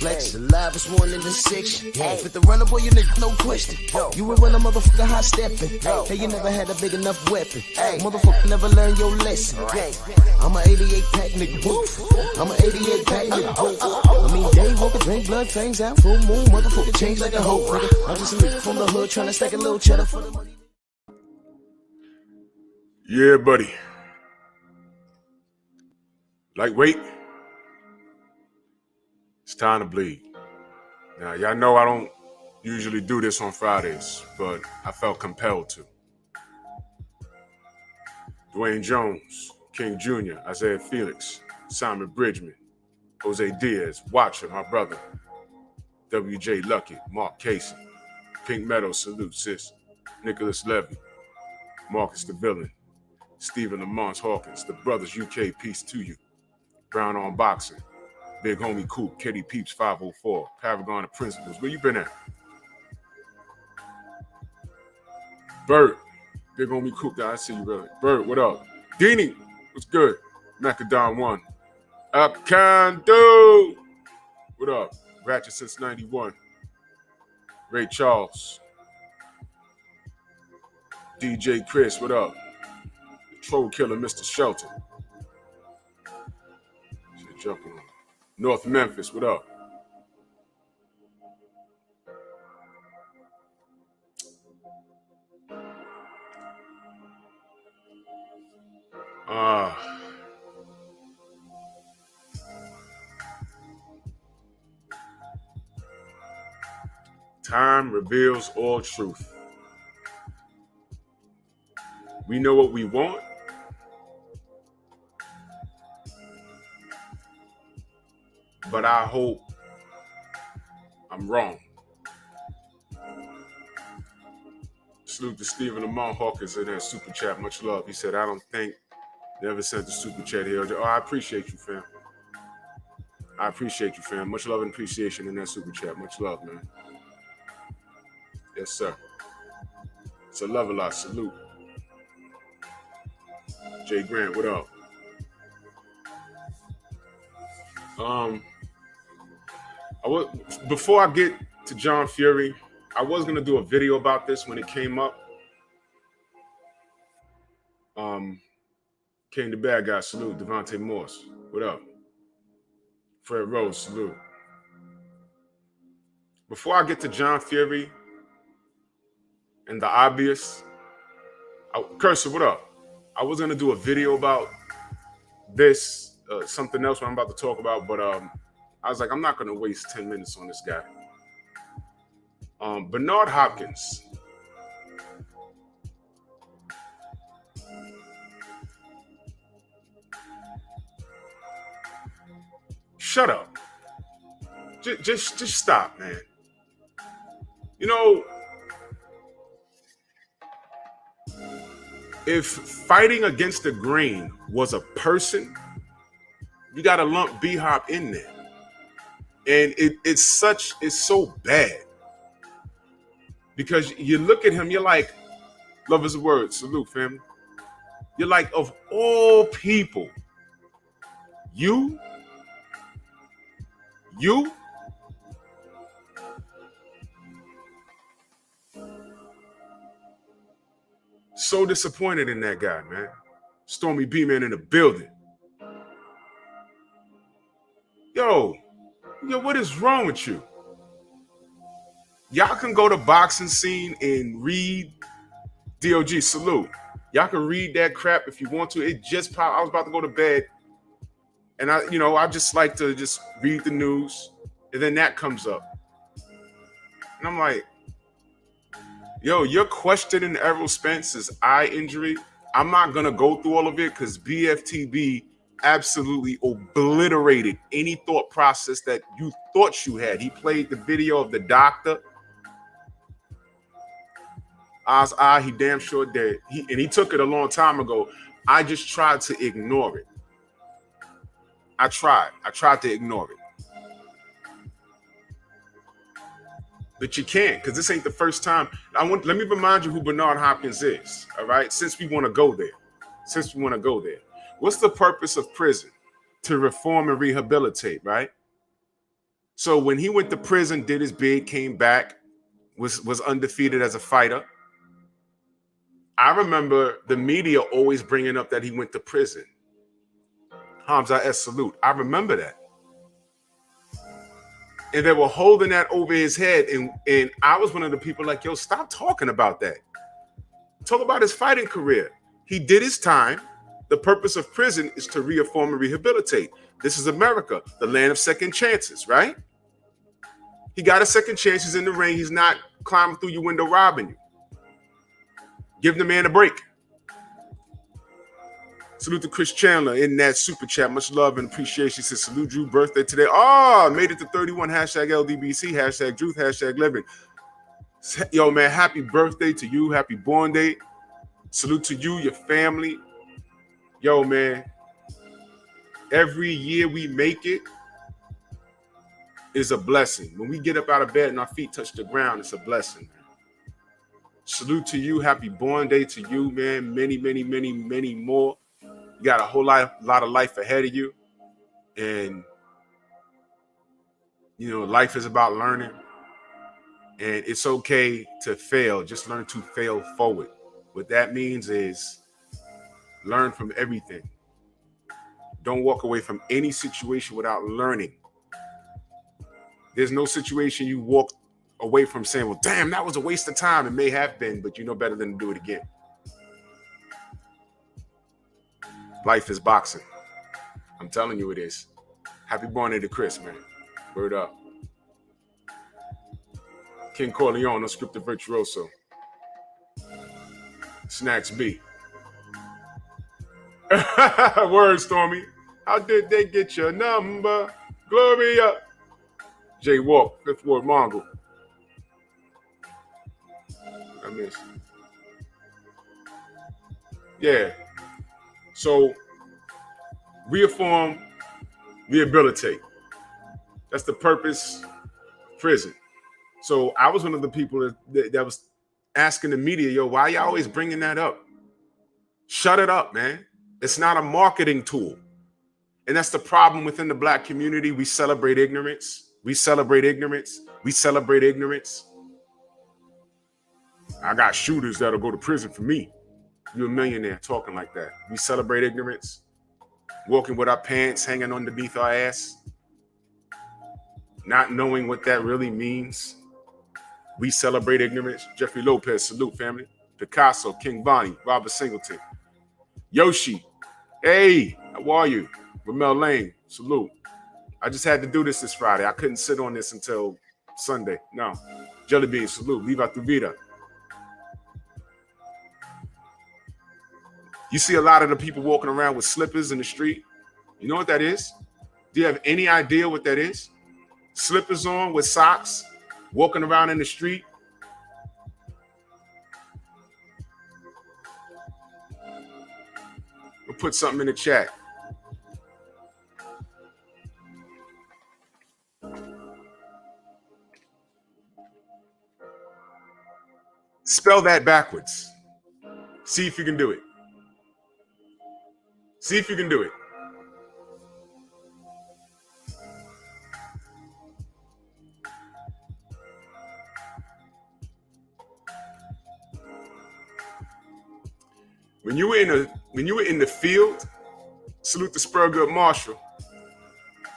Flex, the livest one in the section. With the runner boy, you nigga, no question. You were when a motherfucker hot stepping. Hey, you never had a big enough weapon. Motherfucker never learned your lesson. I'm a 88 pack nigga, woof. I'm a 88 pack nigga, woof. I mean, day walker, drink blood, fangs out, full moon, motherfucker change like a hoe, nigga. I'm just a nigga from the hood trying to stack a little cheddar for the money. Yeah, buddy. Lightweight. It's time to bleed. Now, y'all know I don't usually do this on Fridays, but I felt compelled to. Dwayne Jones, King Jr., Isaiah Felix, Simon Bridgman, Jose Diaz, Watcher, my brother, W.J. Lucky, Mark Casey, Pink Meadow, salute, sis, Nicholas Levy, Marcus the Villain, Stephen Lamont Hawkins, the Brothers UK, peace to you, Brown on Boxing, Big Homie Coop, Kitty Peeps 504, Paragon of Principles. Where you been at? Bert, Big Homie Coop, I see you, really. Bert, what up? Deanie, what's good? Macadon 1. Up can do. What up? Ratchet since 91. Ray Charles. DJ Chris, what up? Troll Killer, Mr. Shelton. Shit jumping on. North Memphis, what up? Time reveals all truth. We know what we want. But I hope I'm wrong. Salute to Stephen Lamont Hawkins in that super chat. Much love. He said, I don't think never sent the super chat here. Oh, I appreciate you, fam. I appreciate you, fam. Much love and appreciation in that super chat. Much love, man. Yes, sir. It's a love a lot. Salute. Jay Grant, what up? Before I get to John Fury, I was gonna do a video about this when it came up. King the Bad Guy, salute. Devontae Morse, what up? Fred Rose, salute. Before I get to John Fury and the obvious, Cursor, what up? I was gonna do a video about this, something else I'm about to talk about, but I was like, I'm not gonna waste 10 minutes on this guy. Bernard Hopkins. Shut up. Just stop, man. You know, if fighting against the grain was a person, you got to lump B-Hop in there. And it's so bad. Because you look at him, you're like, love is a word, salute, family. You're like, of all people, you, so disappointed in that guy, man. Stormy B-Man in the building. Yo, what is wrong with you? Y'all can go to Boxing Scene and read DOG, salute. Y'all can read that crap if you want to. It just popped. I was about to go to bed. And I just like to just read the news. And then that comes up. And I'm like, yo, you're questioning Errol Spence's eye injury. I'm not going to go through all of it because BFTB absolutely obliterated any thought process that you thought you had. He played the video of the doctor. He damn sure did. He took it a long time ago. I just tried to ignore it. I tried to ignore it. But you can't, because this ain't the first time. Let me remind you who Bernard Hopkins is, all right? Since we want to go there. What's the purpose of prison? To reform and rehabilitate, right? So when he went to prison, did his bid, came back, was undefeated as a fighter. I remember the media always bringing up that he went to prison. Hamza S. Salute. I remember that. And they were holding that over his head. And I was one of the people like, yo, stop talking about that. Talk about his fighting career. He did his time. The purpose of prison is to reform and rehabilitate. This is America, the land of second chances, right? He got a second chance. He's in the ring. He's not climbing through your window robbing you. Give the man a break. Salute to Chris Chandler in that super chat. Much love and appreciation. He says, salute Drew, birthday today. Oh, made it to 31. Hashtag LDBC. Hashtag Truth. Hashtag living. Yo, man, happy birthday to you. Happy born day. Salute to you, your family. Yo, man, every year we make it is a blessing. When we get up out of bed and our feet touch the ground, it's a blessing. Salute to you. Happy born day to you, man. Many, many, many, many more. You got a whole lot of life ahead of you. And, you know, life is about learning. And it's okay to fail. Just learn to fail forward. What that means is learn from everything. Don't walk away from any situation without learning. There's no situation you walk away from saying, well, damn, that was a waste of time. It may have been, but you know better than to do it again. Life is boxing. I'm telling you it is. Happy born day to Chris, man. Word up. King Corleone, unscripted virtuoso. Snacks B. Word, Stormy. How did they get your number? Gloria. Jay Walk, Fifth Ward Mongol. I miss. Yeah. So, reform, rehabilitate. That's the purpose of prison. So, I was one of the people that was asking the media, yo, why y'all always bringing that up? Shut it up, man. It's not a marketing tool. And that's the problem within the Black community. We celebrate ignorance. We celebrate ignorance. We celebrate ignorance. I got shooters that'll go to prison for me. You're a millionaire talking like that. We celebrate ignorance. Walking with our pants hanging underneath our ass. Not knowing what that really means. We celebrate ignorance. Jeffrey Lopez, salute, family. Picasso, King Bonnie, Robert Singleton. Yoshi, hey, how are you? Ramel Lane, salute. I just had to do this Friday. I couldn't sit on this until Sunday. No. Jelly Bean, salute. Viva tu vida. You see a lot of the people walking around with slippers in the street. You know what that is? Do you have any idea what that is? Slippers on with socks, walking around in the street. We'll put something in the chat. Spell that backwards. See if you can do it. See if you can do it. When you were in the field, salute the Spurgood Marshall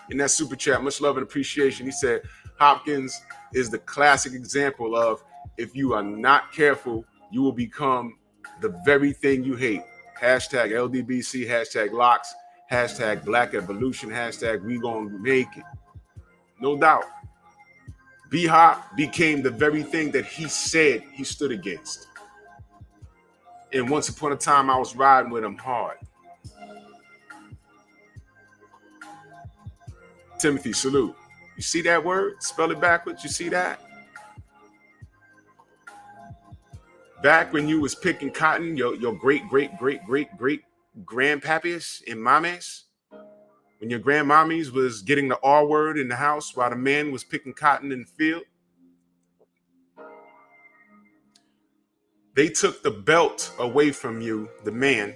in that super chat. Much love and appreciation. He said Hopkins is the classic example of if you are not careful, you will become the very thing you hate. Hashtag LDBC, hashtag locks, hashtag Black Evolution, hashtag we gonna make it. No doubt. B-Hop became the very thing that he said he stood against. And once upon a time, I was riding with him hard. Timothy, salute. You see that word? Spell it backwards. You see that? Back when you was picking cotton, your great grandpappies and mommies, when your grandmommies was getting the R word in the house while the man was picking cotton in the field, they took the belt away from you, the man,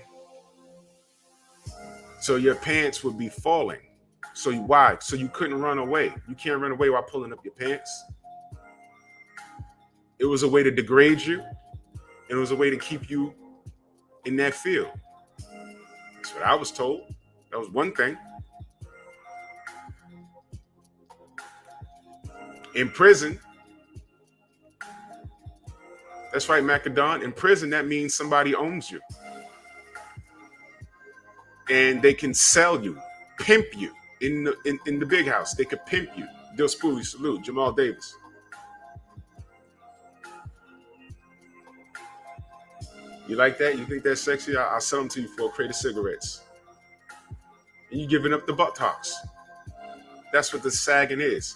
so your pants would be falling. So why? So you couldn't run away. You can't run away while pulling up your pants. It was a way to degrade you. It was a way to keep you in that field. That's what I was told. That was one thing. In prison, that's right, Macadon. In prison, that means somebody owns you. And they can sell you, pimp you in the big house. They could pimp you. Dill Spoolie, salute. Jamal Davis. You like that? You think that's sexy? I'll sell them to you for a crate of cigarettes. And you giving up the buttocks. That's what the sagging is.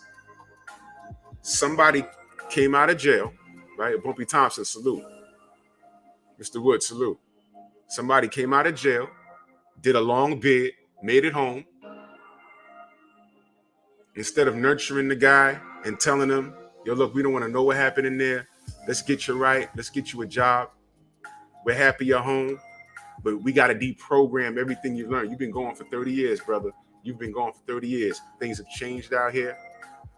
Somebody came out of jail, right? Bumpy Thompson, salute. Mr. Wood, salute. Somebody came out of jail, did a long bid, made it home. Instead of nurturing the guy and telling him, yo, look, we don't want to know what happened in there. Let's get you right. Let's get you a job. We're happy you're home, but we got to deprogram everything you've learned. You've been going for 30 years, brother. You've been going for 30 years. Things have changed out here.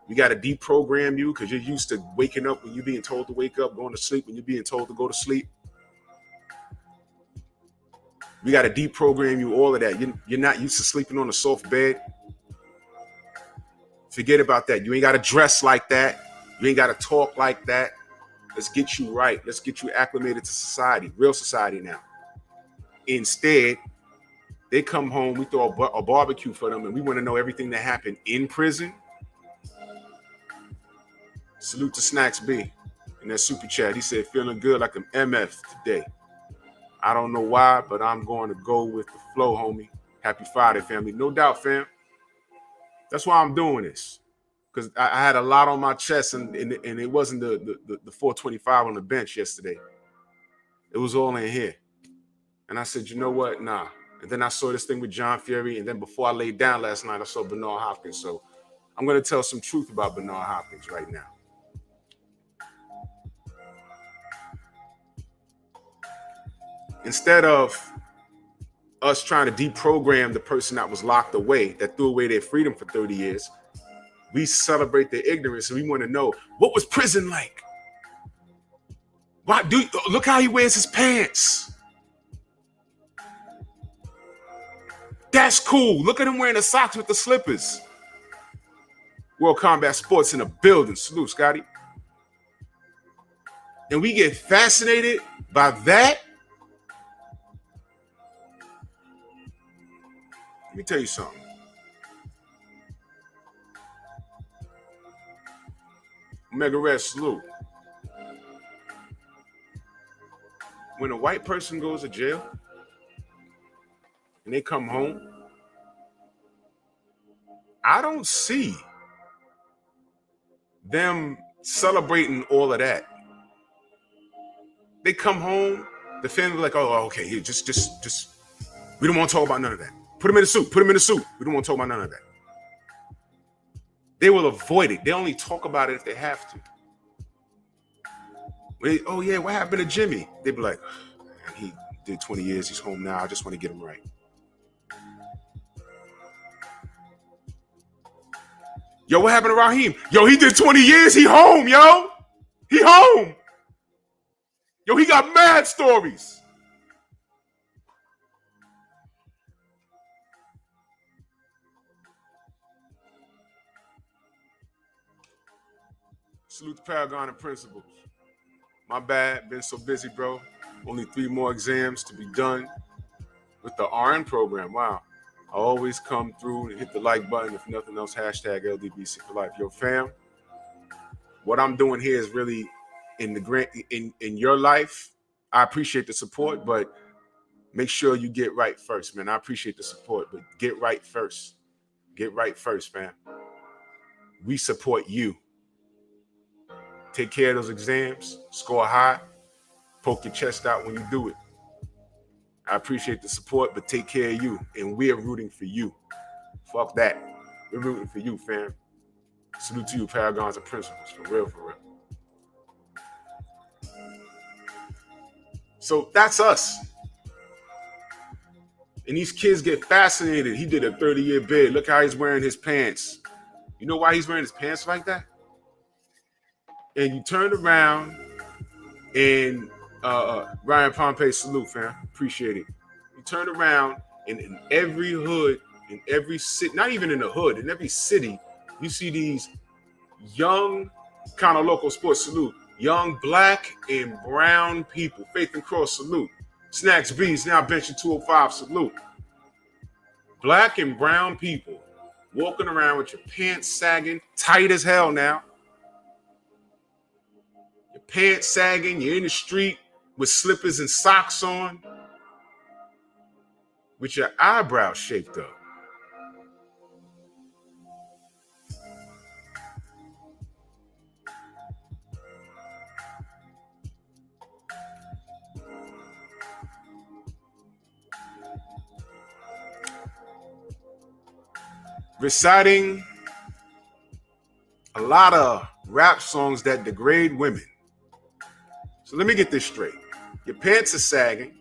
We got to deprogram you because you're used to waking up when you're being told to wake up, going to sleep when you're being told to go to sleep. We got to deprogram you, all of that. You're not used to sleeping on a soft bed. Forget about that. You ain't got to dress like that. You ain't got to talk like that. Let's get you right. Let's get you acclimated to society, real society now. Instead, they come home, we throw a barbecue for them, and we want to know everything that happened in prison. Salute to Snacks B in that super chat. He said, feeling good like I'm MF today. I don't know why, but I'm going to go with the flow, homie. Happy Friday, family. No doubt, fam. That's why I'm doing this. Because I had a lot on my chest, and it wasn't the 425 on the bench yesterday. It was all in here. And I said, you know what? Nah. And then I saw this thing with John Fury. And then before I laid down last night, I saw Bernard Hopkins. So I'm going to tell some truth about Bernard Hopkins right now. Instead of us trying to deprogram the person that was locked away, that threw away their freedom for 30 years, we celebrate their ignorance, and we want to know, what was prison like? Look how he wears his pants. That's cool. Look at him wearing the socks with the slippers. World Combat Sports in a building. Salute, Scotty. And we get fascinated by that. Let me tell you something. Mega Red, salute. When a white person goes to jail and they come home, I don't see them celebrating all of that. They come home, the family like, oh, okay, here, just, we don't want to talk about none of that. Put him in a suit. We don't want to talk about none of that. They will avoid it. They only talk about it if they have to. Oh, yeah, what happened to Jimmy? They be like, man, he did 20 years. He's home now. I just want to get him right. Yo, what happened to Raheem? Yo, he did 20 years. He home, yo. He home. Yo, he got mad stories. Salute to Paragon and Principles. My bad, been so busy, bro. Only 3 more exams to be done with the RN program. Wow. I always come through and hit the like button. If nothing else, hashtag LDBC for life. Yo, fam, what I'm doing here is really in your life. I appreciate the support, but make sure you get right first, man. I appreciate the support, but get right first. Get right first, man. We support you. Take care of those exams, score high, poke your chest out when you do it. I appreciate the support, but take care of you, and we're rooting for you. Fuck that. We're rooting for you, fam. Salute to you, paragons and principles, for real, for real. So that's us. And these kids get fascinated. He did a 30-year bid. Look how he's wearing his pants. You know why he's wearing his pants like that? And you turn around and Ryan Pompey, salute, fam. Appreciate it. You turn around and in every hood, in every city, not even in the hood, in every city, you see these young, kind of local sports, salute, young black and brown people. Faith and Cross, salute. Snacks B's now benching 205, salute. Black and brown people walking around with your pants sagging, tight as hell now. Your pants sagging, you're in the street with slippers and socks on, with your eyebrows shaped up. Reciting a lot of rap songs that degrade women. So let me get this straight. Your pants are sagging.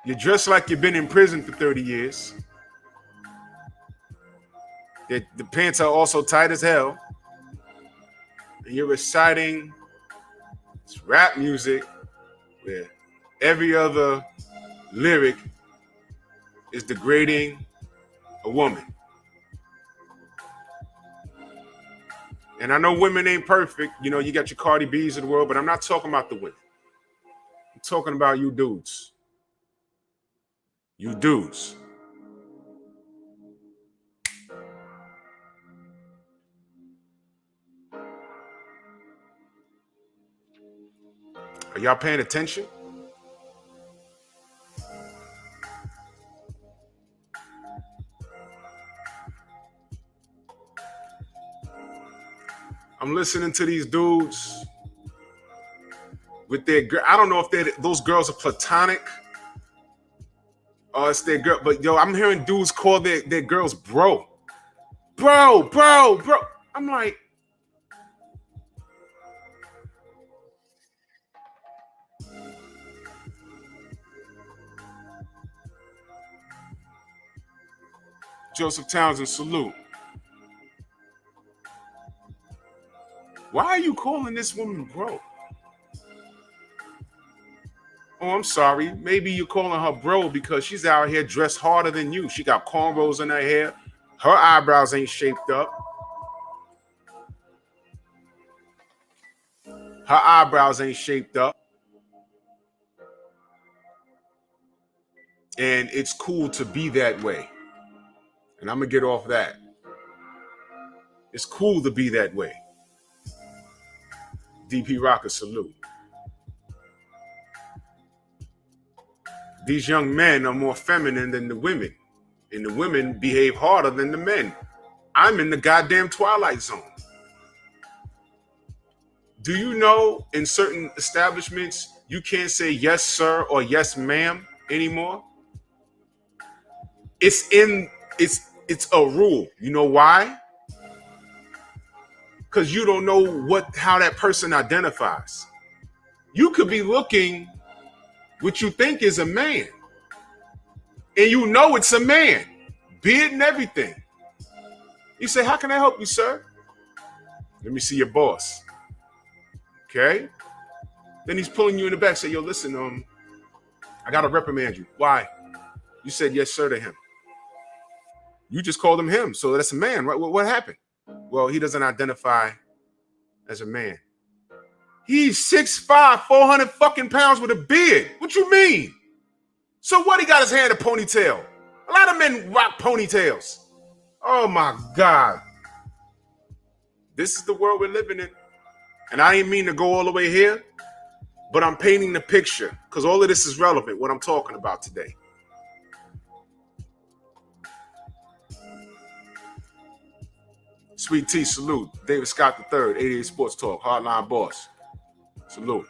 You're dressed like you've been in prison for 30 years. The pants are also tight as hell. And you're reciting this rap music where every other lyric is degrading a woman. And I know women ain't perfect. You know, you got your Cardi B's of the world, but I'm not talking about the women. I'm talking about you dudes. You dudes. Are y'all paying attention? I'm listening to these dudes with their girl. I don't know if those girls are platonic or it's their girl, but yo, I'm hearing dudes call their girls bro. Bro. I'm like, Joseph Townsend, salute. Why are you calling this woman bro? Oh, I'm sorry. Maybe you're calling her bro because she's out here dressed harder than you. She got cornrows in her hair. Her eyebrows ain't shaped up. Her eyebrows ain't shaped up. And it's cool to be that way. And I'm going to get off that. It's cool to be that way. DP Rocker, salute. These young men are more feminine than the women, and the women behave harder than the men. I'm in the goddamn twilight zone. Do you know in certain establishments you can't say yes sir or yes ma'am anymore? It's a rule. You know why? Because you don't know how that person identifies. You could be looking what you think is a man, and you know it's a man, beard and everything. You say, how can I help you, sir? Let me see your boss. Okay? Then he's pulling you in the back, say, yo, listen, I gotta reprimand you. Why? You said yes, sir, to him. You just called him, so that's a man, right? What happened? Well, he doesn't identify as a man. He's 6'5", 400 fucking pounds with a beard. What you mean? So what? He got his hair in a ponytail. A lot of men rock ponytails. Oh my God. This is the world we're living in. And I didn't mean to go all the way here, but I'm painting the picture because all of this is relevant, what I'm talking about today. Sweet T, salute. David Scott III, 88 Sports Talk, Hardline Boss. Salute.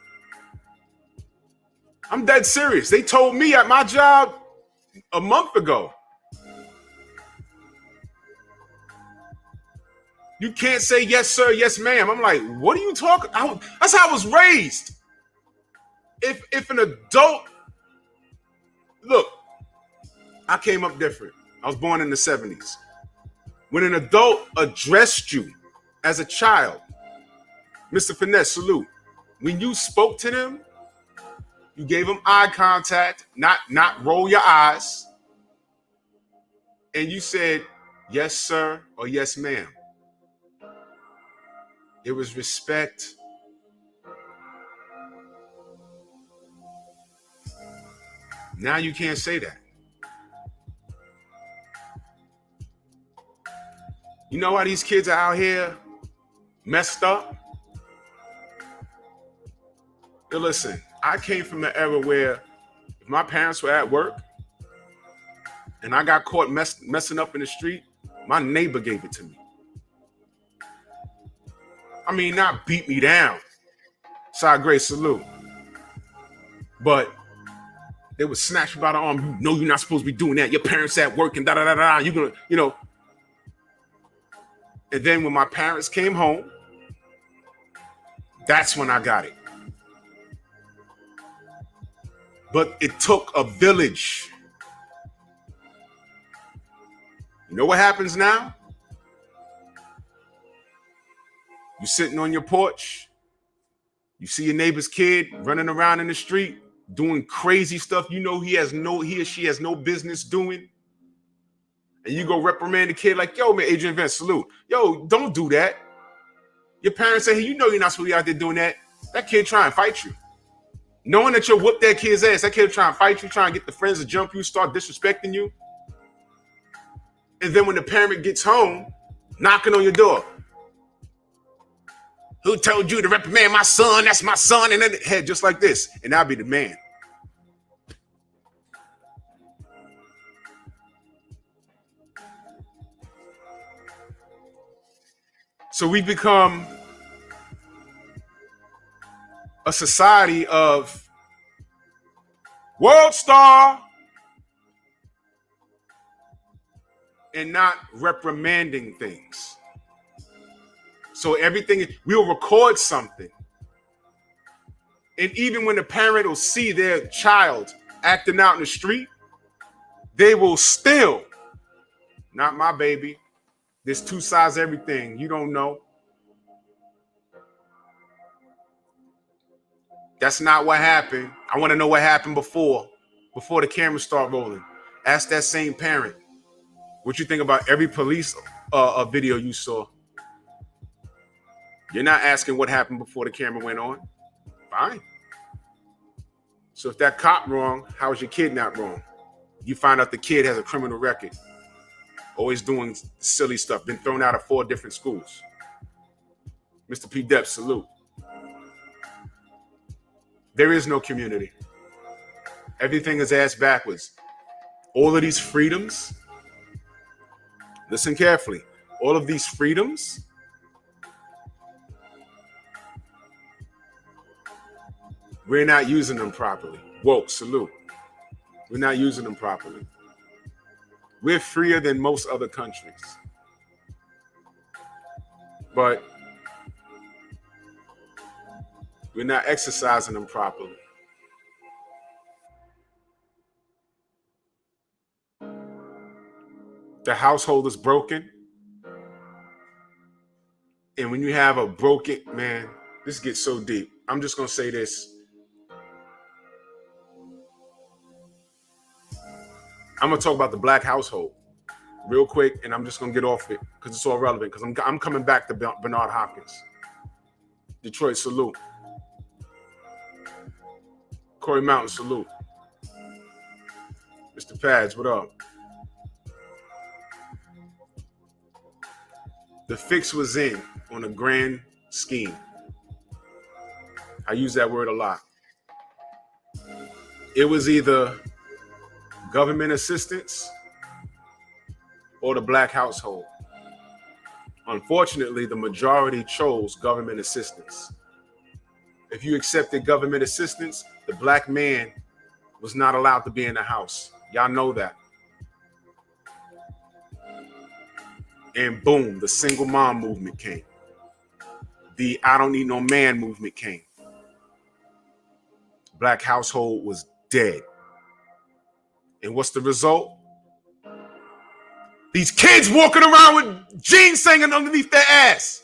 I'm dead serious. They told me at my job a month ago, you can't say yes, sir, yes, ma'am. I'm like, what are you talking? That's how I was raised. If an adult, look, I came up different. I was born in the 70s. When an adult addressed you as a child, Mr. Finesse, salute. When you spoke to them, you gave them eye contact, not roll your eyes, and you said, yes, sir, or yes, ma'am. It was respect. Now you can't say that. You know why these kids are out here messed up? Yo, listen, I came from an era where if my parents were at work and I got caught messing up in the street, my neighbor gave it to me. I mean, not beat me down. Side Grace, salute. But they would snatch you by the arm. You know you're not supposed to be doing that. Your parents at work and da-da-da-da. You're going to, you know. And then when my parents came home, that's when I got it. But it took a village. You know what happens now? You sitting on your porch. You see your neighbor's kid running around in the street, doing crazy stuff you know he or she has no business doing. And you go reprimand the kid like, yo, man, Adrian Vance, salute. Yo, don't do that. Your parents say, hey, you know you're not supposed to be out there doing that. That kid try and fight you. Knowing that you'll whoop that kid's ass, that kid try and fight you, try and get the friends to jump you, start disrespecting you. And then when the parent gets home, knocking on your door. Who told you to reprimand my son? That's my son. And then head just like this. And I'll be the man. So we become a society of world star and not reprimanding things. So everything, we'll record something. And even when the parent will see their child acting out in the street, they will still, not my baby. There's two sides to everything. You don't know. That's not what happened. I want to know what happened before the cameras start rolling. Ask that same parent what you think about every police video you saw. You're not asking what happened before the camera went on. Fine. So if that cop wrong, how is your kid not wrong? You find out the kid has a criminal record. Always doing silly stuff. Been thrown out of 4 different schools. Mr. P. Depp, salute. There is no community. Everything is ass backwards. All of these freedoms, listen carefully. All of these freedoms we're not using them properly. Woke, salute. We're not using them properly. We're freer than most other countries. But we're not exercising them properly. The household is broken. And when you have a broken, man, this gets so deep. I'm just going to say this. I'm going to talk about the black household real quick, and I'm just going to get off it because it's all relevant, because I'm coming back to Bernard Hopkins. Detroit, salute. Corey Mountain, salute. Mr. Pads, what up? The fix was in on a grand scheme. I use that word a lot. It was either government assistance or the black household. Unfortunately, the majority chose government assistance. If you accepted government assistance, the black man was not allowed to be in the house. Y'all know that. And boom, the single mom movement came. The I don't need no man movement came. Black household was dead. And what's the result? These kids walking around with jeans hanging underneath their ass.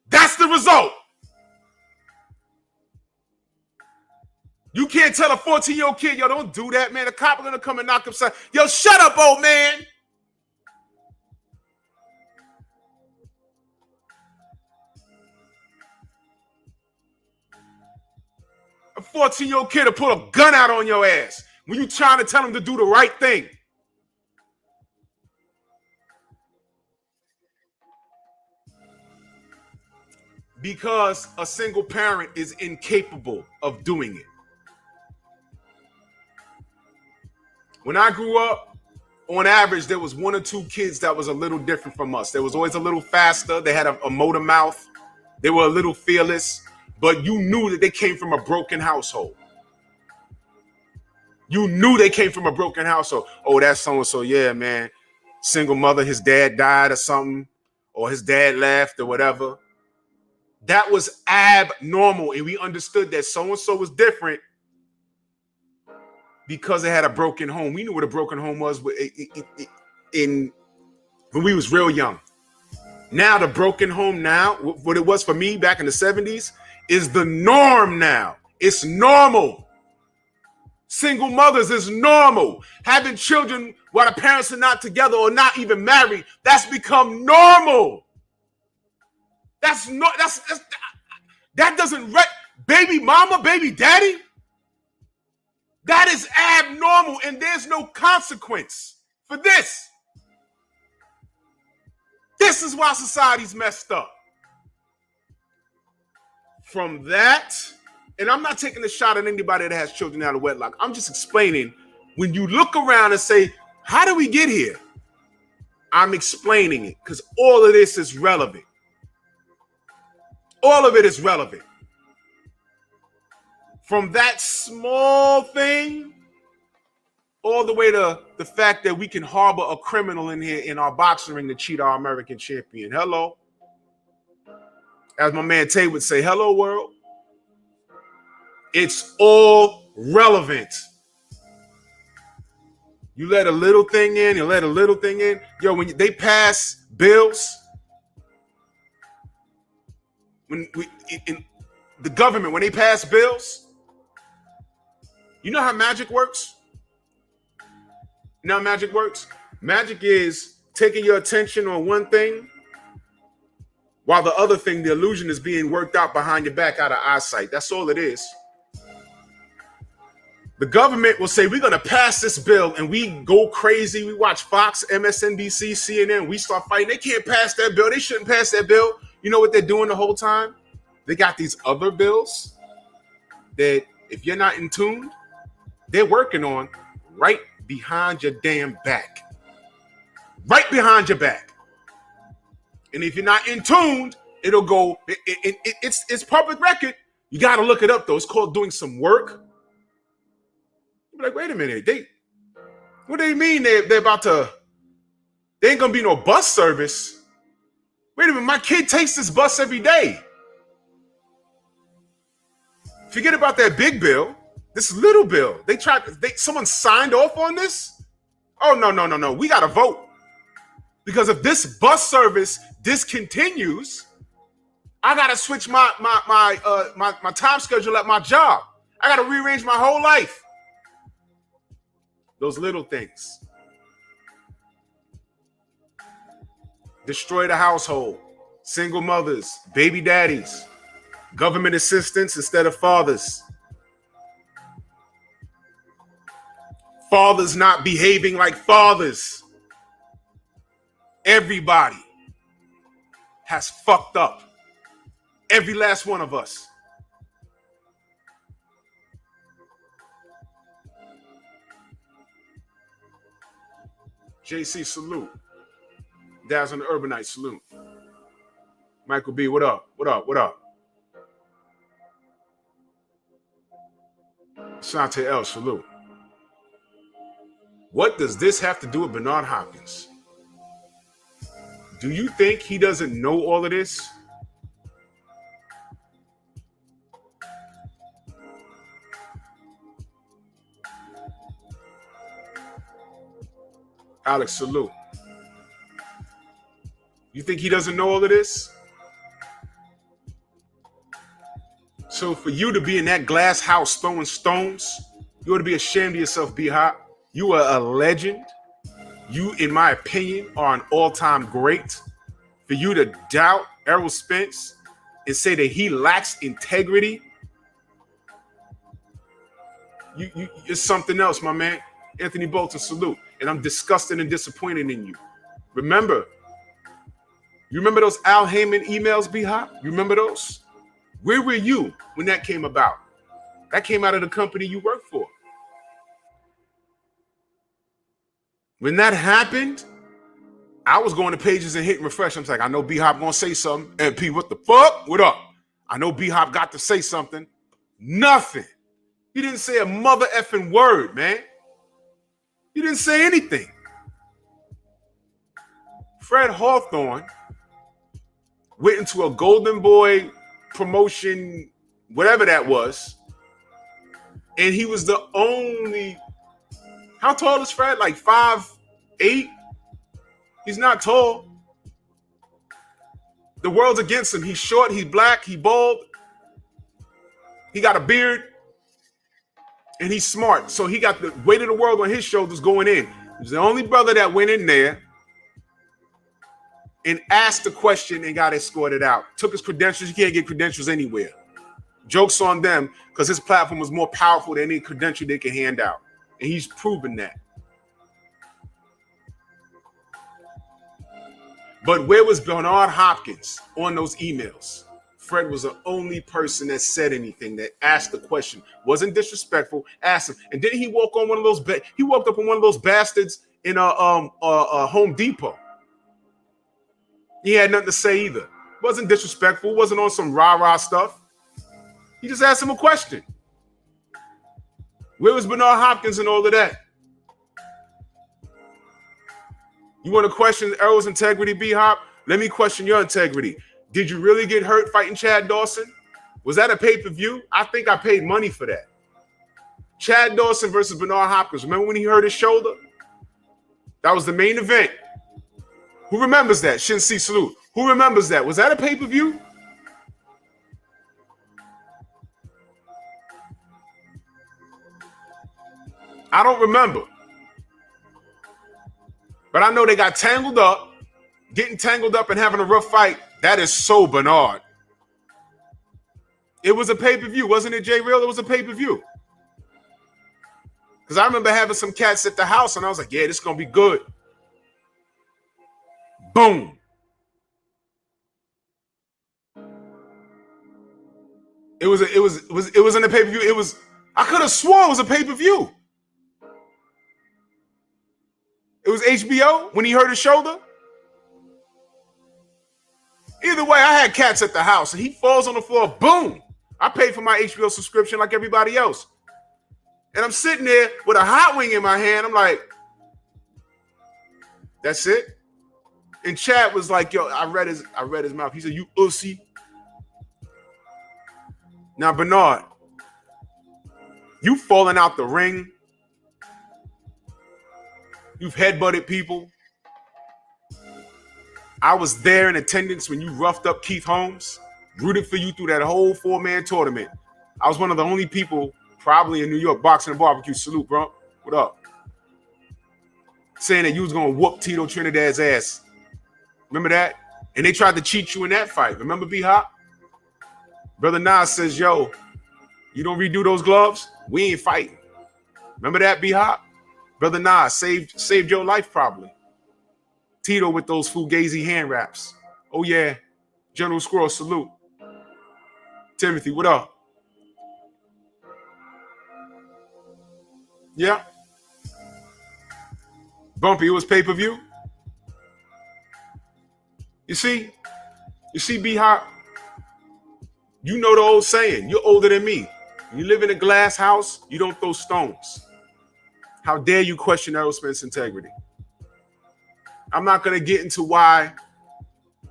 That's the result. You can't tell a 14-year-old kid, yo, don't do that, man. The cop are gonna come and knock him aside. Yo, shut up, old man. A 14-year-old kid will pull a gun out on your ass when you trying to tell him to do the right thing. Because a single parent is incapable of doing it. When I grew up, on average, there was 1 or 2 kids that was a little different from us. There was always a little faster. They had a motor mouth. They were a little fearless, but you knew that they came from a broken household. You knew they came from a broken household. Oh, that's so-and-so. Yeah, man. Single mother, his dad died or something, or his dad left or whatever. That was abnormal, and we understood that so-and-so was different because they had a broken home. We knew what a broken home was when we was real young. Now the broken home now, what it was for me back in the 70s, is the norm now. It's normal. Single mothers is normal. Having children while the parents are not together or not even married, that's become normal. That doesn't baby mama, baby daddy. That is abnormal, and there's no consequence for this. This is why society's messed up. From that, and I'm not taking a shot at anybody that has children out of wedlock. I'm just explaining, when you look around and say, how do we get here? I'm explaining it because all of this is relevant. All of it is relevant. From that small thing all the way to the fact that we can harbor a criminal in here in our boxing ring to cheat our American champion. Hello. As my man Tay would say, hello, world. It's all relevant. You let a little thing in, you let a little thing in. Yo, when they pass bills, in the government, when they pass bills, you know how magic works? You know how magic works? Magic is taking your attention on one thing while the other thing, the illusion, is being worked out behind your back out of eyesight. That's all it is. The government will say, we're going to pass this bill, and we go crazy. We watch Fox, MSNBC, CNN. We start fighting. They can't pass that bill. They shouldn't pass that bill. You know what they're doing the whole time? They got these other bills that, if you're not in tune, they're working on right behind your damn back. Right behind your back. And if you're not in tune, it'll go, it's public record. You got to look it up, though. It's called doing some work. You're like, wait a minute. What do they mean they're about to, there ain't going to be no bus service? Wait a minute, my kid takes this bus every day. Forget about that big bill. This little bill. Someone signed off on this? Oh, no. We got to vote. Because if this bus service discontinues, I got to switch my time schedule at my job. I got to rearrange my whole life. Those little things. Destroy the household. Single mothers, baby daddies, government assistance instead of fathers. Fathers not behaving like fathers. Everybody has fucked up. Every last one of us. JC, salute. Daz on the Urbanite, salute. Michael B, what up? What up? What up? Shante L, salute. What does this have to do with Bernard Hopkins? Do you think he doesn't know all of this? Alex, salute. You think he doesn't know all of this? So for you to be in that glass house throwing stones, you ought to be ashamed of yourself, B-Hop. You are a legend. You, in my opinion, are an all-time great. For you to doubt Errol Spence and say that he lacks integrity, you're something else, my man. Anthony Bolton, salute. And I'm disgusted and disappointed in you. You remember those Al Heyman emails, B-Hop? You remember those? Where were you when that came about? That came out of the company you worked for. When that happened, I was going to pages and hitting refresh. I'm like, I know B-Hop gonna say something. And P, what the fuck? What up? I know B-Hop got to say something. Nothing. He didn't say a mother effing word, man. He didn't say anything. Fred Hawthorne went into a Golden Boy promotion, whatever that was, and he was the only. How tall is Fred? Like 5'8"? He's not tall. The world's against him. He's short, he's black, he bald, he got a beard, and he's smart. So he got the weight of the world on his shoulders going in. He's the only brother that went in there and asked the question and got escorted out. Took his credentials. You can't get credentials anywhere. Joke's on them, because his platform was more powerful than any credential they can hand out. And he's proven that. But where was Bernard Hopkins on those emails? Fred was the only person that said anything, that asked the question. Wasn't disrespectful, asked him. And didn't he walk on one of those, he walked up on one of those bastards in a Home Depot. He had nothing to say either. Wasn't disrespectful, wasn't on some rah-rah stuff. He just asked him a question. Where was Bernard Hopkins and all of that? You want to question Errol's integrity, B-Hop? Let me question your integrity. Did you really get hurt fighting Chad Dawson? Was that a pay-per-view? I think I paid money for that. Chad Dawson versus Bernard Hopkins. Remember when he hurt his shoulder? That was the main event. Who remembers that? Shin-Si salute. Who remembers that? Was that a pay-per-view? I don't remember. But I know they got tangled up. Getting tangled up and having a rough fight, that is so Bernard. It was a pay-per-view, wasn't it, J Real? It was a pay-per-view. Because I remember having some cats at the house, and I was like, yeah, this is going to be good. Boom. It wasn't a pay-per-view. I could have sworn it was a pay-per-view. It was HBO when he hurt his shoulder. Either way, I had cats at the house, and he falls on the floor. Boom. I paid for my HBO subscription like everybody else. And I'm sitting there with a hot wing in my hand. I'm like, that's it? And Chad was like, yo, I read his mouth. He said, you ussy. Now, Bernard, you falling out the ring. You've headbutted people. I was there in attendance when you roughed up Keith Holmes, rooted for you through that whole 4-man tournament. I was one of the only people probably in New York boxing and barbecue. Salute, bro. What up? Saying that you was going to whoop Tito Trinidad's ass. Remember that? And they tried to cheat you in that fight. Remember, B-Hop? Brother Nas says, yo, you don't redo those gloves? We ain't fighting. Remember that, B-Hop? Brother Nas saved your life probably. Tito with those Fugazi hand wraps. Oh, yeah. General Squirrel, salute. Timothy, what up? Yeah. Bumpy, it was pay-per-view. You see, You see, B-Hop, you know the old saying, you're older than me. When you live in a glass house, you don't throw stones. How dare you question Errol Spence' integrity? I'm not going to get into why.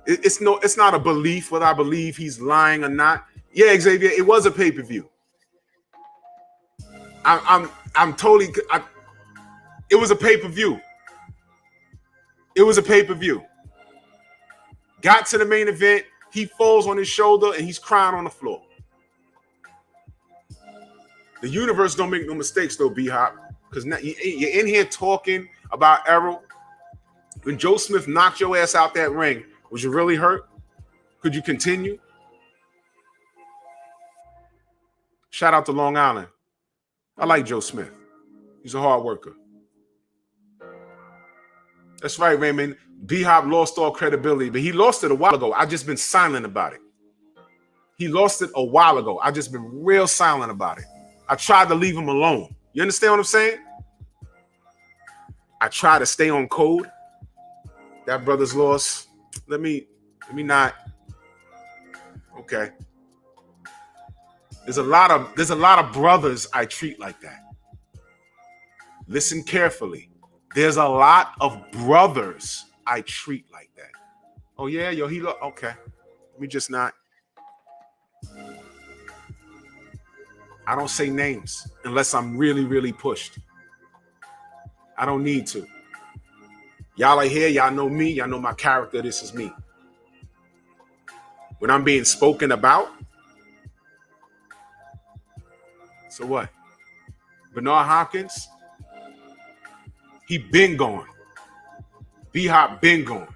It's not a belief whether I believe he's lying or not. Yeah, Xavier, it was a pay-per-view. I'm totally. It was a pay-per-view. It was a pay-per-view. Got to the main event. He falls on his shoulder and he's crying on the floor. The universe don't make no mistakes though, B-Hop, because you're in here talking about Errol. When Joe Smith knocked your ass out that ring, was you really hurt? Could you continue? Shout out to Long Island. I like Joe Smith. He's a hard worker. That's right, Raymond. B-Hop lost all credibility, but he lost it a while ago. I've just been silent about it. He lost it a while ago. I've just been real silent about it. I tried to leave him alone. You understand what I'm saying? I try to stay on code. That brother's lost. Let me not. Okay. There's a lot of brothers I treat like that. Listen carefully. There's a lot of brothers I treat like that. Oh yeah, yo, okay. Let me just not. I don't say names unless I'm really, really pushed. I don't need to. Y'all are here. Y'all know me. Y'all know my character. This is me. When I'm being spoken about. So what? Bernard Hopkins, he been gone. B-Hop been gone.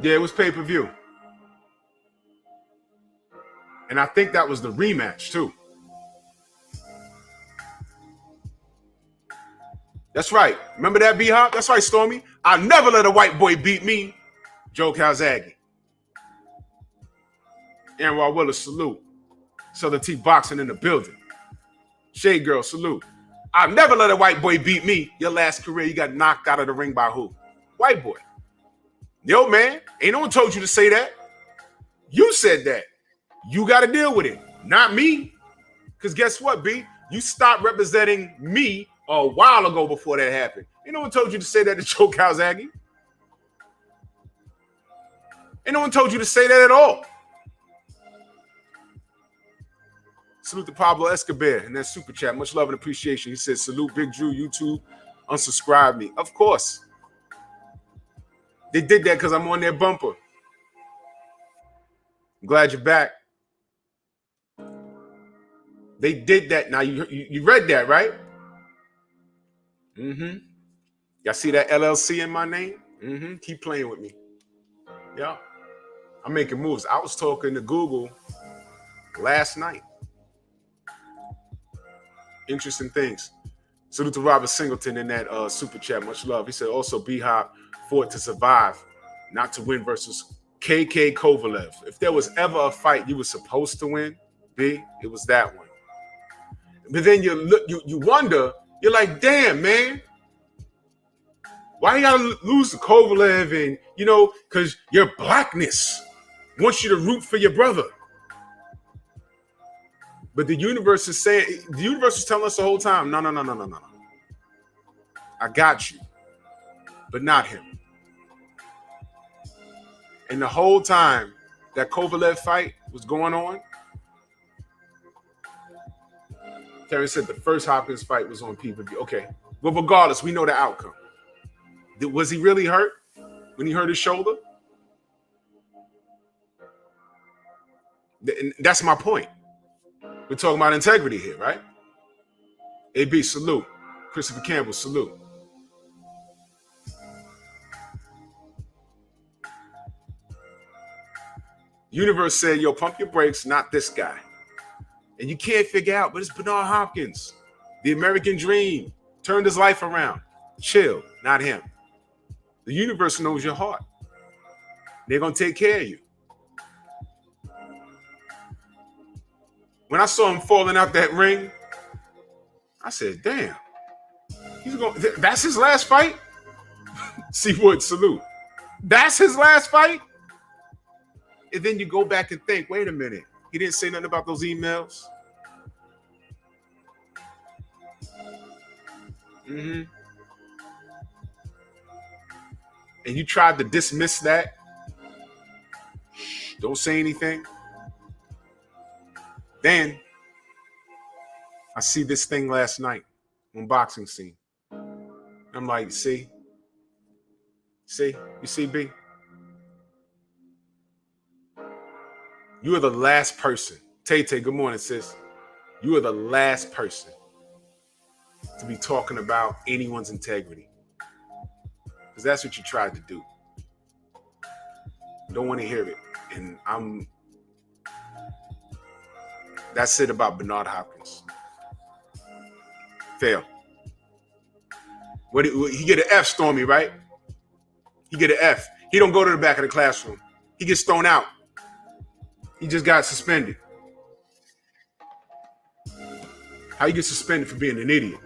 Yeah, it was pay-per-view. And I think that was the rematch, too. That's right. Remember that, B-Hop? That's right, Stormy. I never let a white boy beat me. Joe Calzaghe. Anwar Willis, salute. Southern T Boxing in the building. Shade Girl, salute. I've never let a white boy beat me. Your last career, you got knocked out of the ring by who? White boy. Yo, man, ain't no one told you to say that. You said that. You got to deal with it, not me. Because guess what, B? You stopped representing me a while ago before that happened. Ain't no one told you to say that to Joe Calzaghe. Ain't no one told you to say that at all. Salute to Pablo Escobar in that super chat. Much love and appreciation. He says, salute Big Drew, YouTube, unsubscribe me. Of course. They did that because I'm on their bumper. I'm glad you're back. They did that. Now, you read that, right? Mm-hmm. Y'all see that LLC in my name? Mm-hmm. Keep playing with me. Yeah. I'm making moves. I was talking to Google last night. Interesting things. Salute to Robert Singleton in that super chat. Much love. He said also B-Hop fought to survive, not to win versus KK Kovalev. If there was ever a fight you were supposed to win, B, it was that one. But then you wonder, you're like, damn, man. Why you gotta lose to Kovalev? And, because your blackness wants you to root for your brother. But the universe is telling us the whole time, no. I got you, but not him. And the whole time that Kovalev fight was going on, Terry said the first Hopkins fight was on pay-per-view. Okay, but regardless, we know the outcome. Was he really hurt when he hurt his shoulder? That's my point. We're talking about integrity here, right? AB, salute. Christopher Campbell, salute. Universe said, yo, pump your brakes, not this guy. And you can't figure out, but it's Bernard Hopkins. The American dream. Turned his life around. Chill, not him. The universe knows your heart. They're going to take care of you. When I saw him falling out that ring, I said, damn. He's going. That's his last fight? Seawood, salute. That's his last fight? And then you go back and think, wait a minute. He didn't say nothing about those emails. Mm-hmm. And you tried to dismiss that. Don't say anything. Then I see this thing last night on Boxing Scene. I'm like, see, you see, B? You are the last person. Tay, good morning, sis. You are the last person to be talking about anyone's integrity. Because that's what you tried to do. Don't want to hear it. And that's it about Bernard Hopkins. Fail. He get an F, Stormy, right? He get an F. He don't go to the back of the classroom. He gets thrown out. He just got suspended. How you get suspended for being an idiot?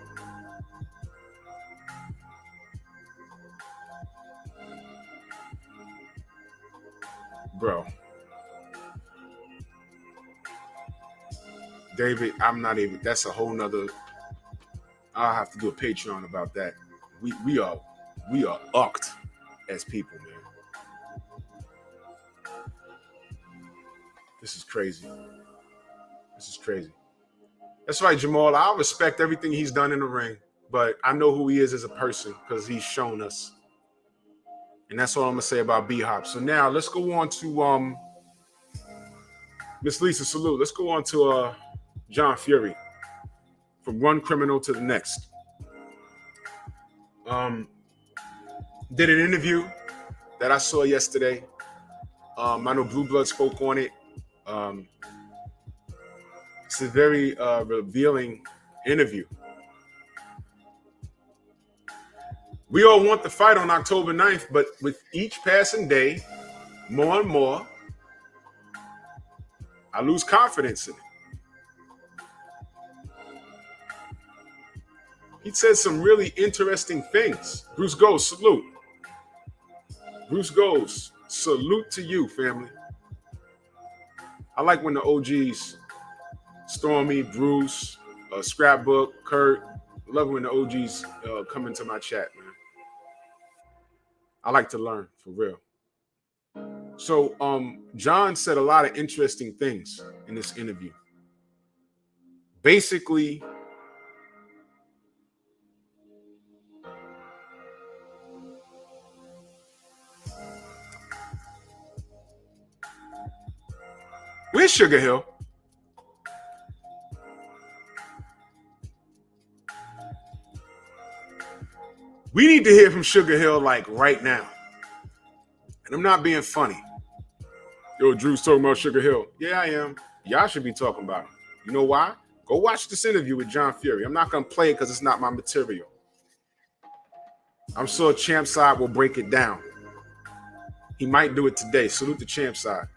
Bro. David, I'm not even, that's a whole nother, I'll have to do a Patreon about that. We are ucked as people, man. This is crazy. That's right, Jamal. I respect everything he's done in the ring, but I know who he is as a person because he's shown us. And that's all I'm going to say about B-Hop. So now let's go on to Miss Lisa, salute. Let's go on to John Fury. From one criminal to the next. Did an interview that I saw yesterday. I know Blue Blood spoke on it. It's a very revealing interview. We all want the fight on October 9th, but with each passing day, more and more, I lose confidence in it. He said some really interesting things. Bruce Goes, salute. Bruce Goes, salute to you, family. I like when the OGs, Stormy, Bruce, Scrapbook, Kurt, love when the OGs come into my chat, man. I like to learn, for real. So John said a lot of interesting things in this interview. Basically, where's Sugar Hill? We need to hear from Sugar Hill like right now. And I'm not being funny. Yo, Drew's talking about Sugar Hill. Yeah, I am. Y'all should be talking about him. You know why? Go watch this interview with John Fury. I'm not going to play it because it's not my material. I'm sure Champ Side will break it down. He might do it today. Salute to Champ Side.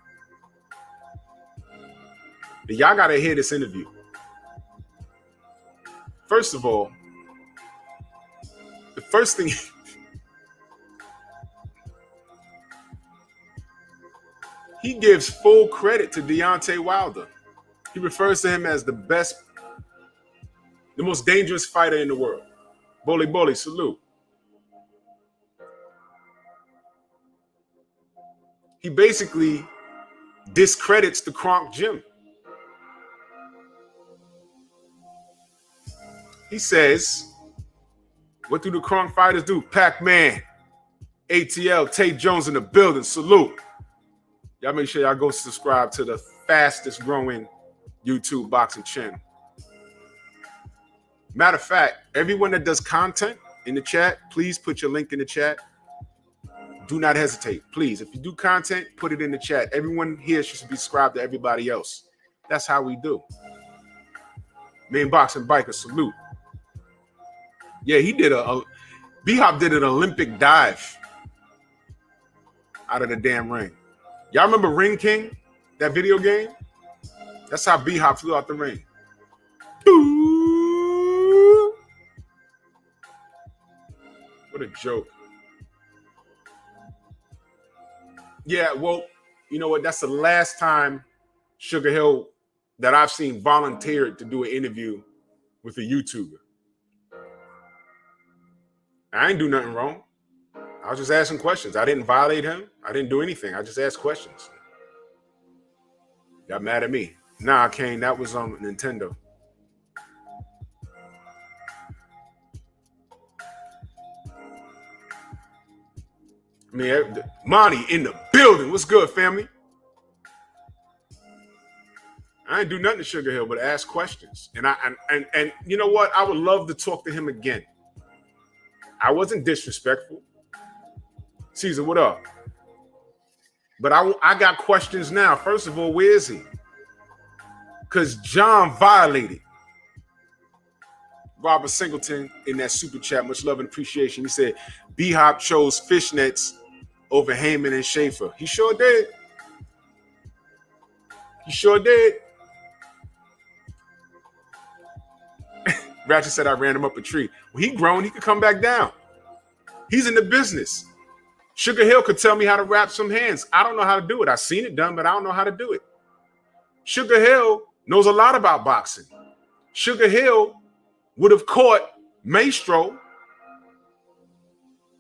But y'all got to hear this interview. First of all, the first thing, he gives full credit to Deontay Wilder. He refers to him as the best, the most dangerous fighter in the world. Boli, salute. He basically discredits the Kronk Gym. He says, what do the Kronk fighters do? Pac-Man, ATL, Tate Jones in the building. Salute. Y'all make sure y'all go subscribe to the fastest growing YouTube boxing channel. Matter of fact, everyone that does content in the chat, please put your link in the chat. Do not hesitate. Please, if you do content, put it in the chat. Everyone here should be subscribed to everybody else. That's how we do. Main Boxing Biker, salute. Yeah, he did B-Hop did an Olympic dive out of the damn ring. Y'all remember Ring King, that video game? That's how B-Hop flew out the ring. What a joke. Yeah, well, you know what? That's the last time Sugar Hill that I've seen volunteered to do an interview with a YouTuber. I ain't do nothing wrong. I was just asking questions. I didn't violate him. I didn't do anything. I just asked questions. Got mad at me. Nah, Kane, that was on Nintendo. I mean, Monty in the building. What's good, family? I ain't do nothing to Sugar Hill but ask questions. And you know what? I would love to talk to him again. I wasn't disrespectful. Caesar, what up? But I got questions now. First of all, where is he? Because John violated Robert Singleton in that super chat. Much love and appreciation. He said B-Hop chose fishnets over Heyman and Schaefer. He sure did. He sure did. Ratchet said I ran him up a tree. Well, he grown. He could come back down. He's in the business. Sugar Hill could tell me how to wrap some hands. I don't know how to do it. I've seen it done, but I don't know how to do it. Sugar Hill knows a lot about boxing. Sugar Hill would have caught Maestro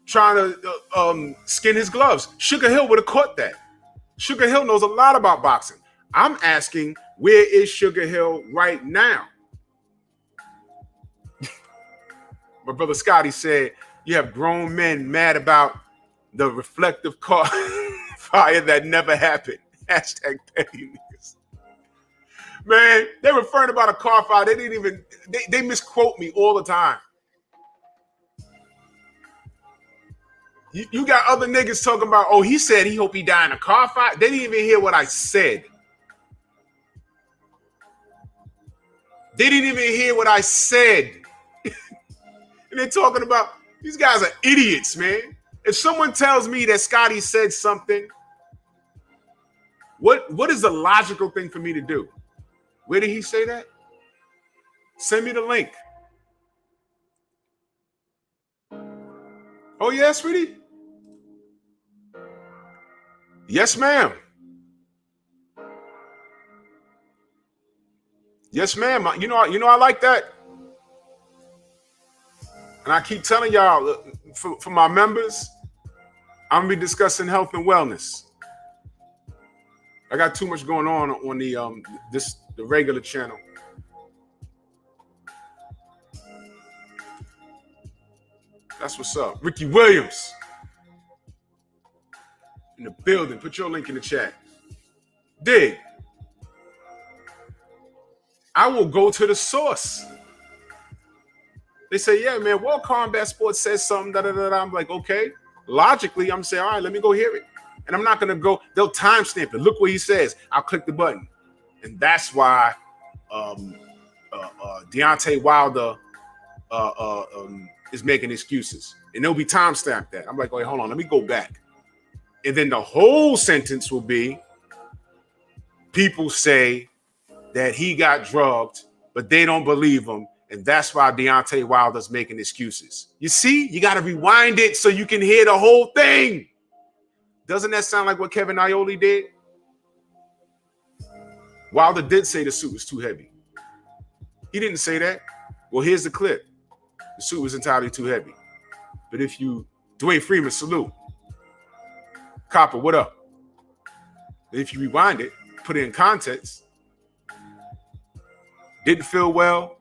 trying to skin his gloves. Sugar Hill would have caught that. Sugar Hill knows a lot about boxing. I'm asking, where is Sugar Hill right now? My brother Scotty said, you have grown men mad about the reflective car fire that never happened. Hashtag petty niggas. Man, they're referring about a car fire. They didn't even, they misquote me all the time. You got other niggas talking about, oh, he said he hope he die in a car fire. They didn't even hear what I said. They didn't even hear what I said. And they're talking about, these guys are idiots, man. If someone tells me that Scotty said something, what is the logical thing for me to do? Where did he say that? Send me the link. Oh, yeah, sweetie? Yes, ma'am. Yes, ma'am. You know, I like that. And I keep telling y'all, for my members, I'm gonna be discussing health and wellness. I got too much going on the regular channel. That's what's up. Ricky Williams in the building. Put your link in the chat. Dig. I will go to the source. They say, yeah, man, World Combat Sports says something, da-da-da-da. I'm like, okay. Logically, I'm saying, all right, let me go hear it. And I'm not going to go, they'll timestamp it. Look what he says. I'll click the button. And that's why Deontay Wilder is making excuses. And they'll be timestamped that. I'm like, wait, hold on, let me go back. And then the whole sentence will be, people say that he got drugged, but they don't believe him. And that's why Deontay Wilder's making excuses. You see, you got to rewind it so you can hear the whole thing. Doesn't that sound like what Kevin Iole did? Wilder did say the suit was too heavy. He didn't say that. Well, here's the clip. The suit was entirely too heavy. But if you, Dwayne Freeman, salute. Copper, what up? But if you rewind it, put it in context, didn't feel well,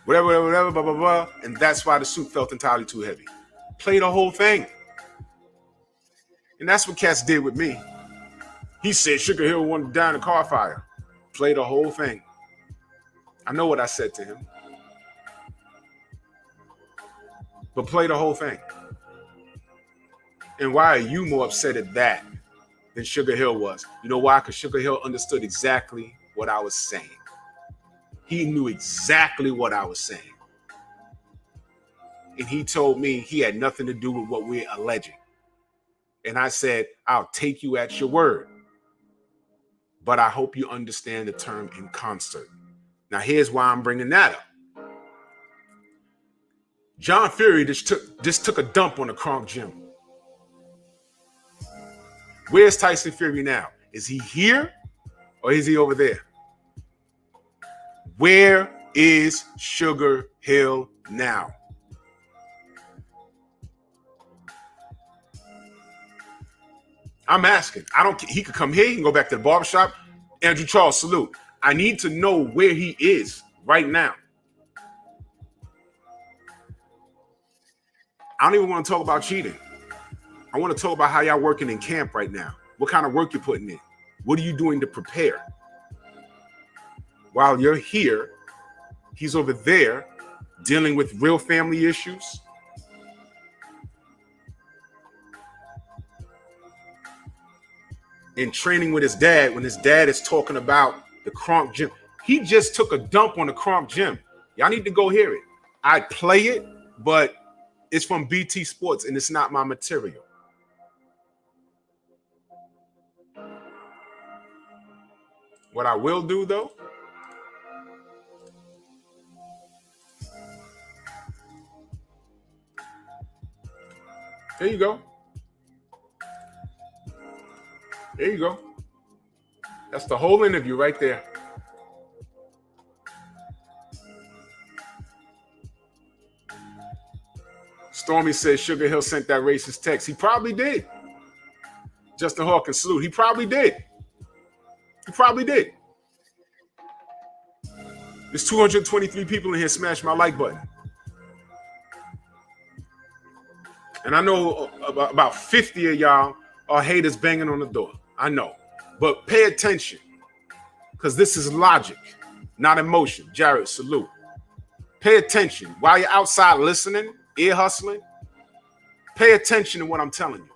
whatever, blah, blah, blah. And that's why the suit felt entirely too heavy. Play the whole thing. And that's what Cass did with me. He said Sugar Hill wanted to die in a car fire. Play the whole thing. I know what I said to him. But play the whole thing. And why are you more upset at that than Sugar Hill was? You know why? Because Sugar Hill understood exactly what I was saying. He knew exactly what I was saying. And he told me he had nothing to do with what we're alleging. And I said, I'll take you at your word. But I hope you understand the term in concert. Now, here's why I'm bringing that up. John Fury just took a dump on the Kronk Gym. Where's Tyson Fury now? Is he here or is he over there? Where is Sugar Hill now? I'm asking. He could come here, he can go back to the barbershop. Andrew Charles, salute. I need to know where he is right now. I don't even want to talk about cheating. I want to talk about how y'all working in camp right now. What kind of work you're putting in? What are you doing to prepare? While you're here, he's over there dealing with real family issues. And training with his dad when his dad is talking about the Kronk Gym. He just took a dump on the Kronk Gym. Y'all need to go hear it. I'd play it, but it's from BT Sports and it's not my material. What I will do, though, there you go. There you go. That's the whole interview right there. Stormy says Sugar Hill sent that racist text. He probably did. Justin Hawkins, salute. He probably did. He probably did. There's 223 people in here. Smash my like button. And I know about 50 of y'all are haters banging on the door. I know. But pay attention, because this is logic, not emotion. Jared, salute. Pay attention. While you're outside listening, ear hustling, pay attention to what I'm telling you.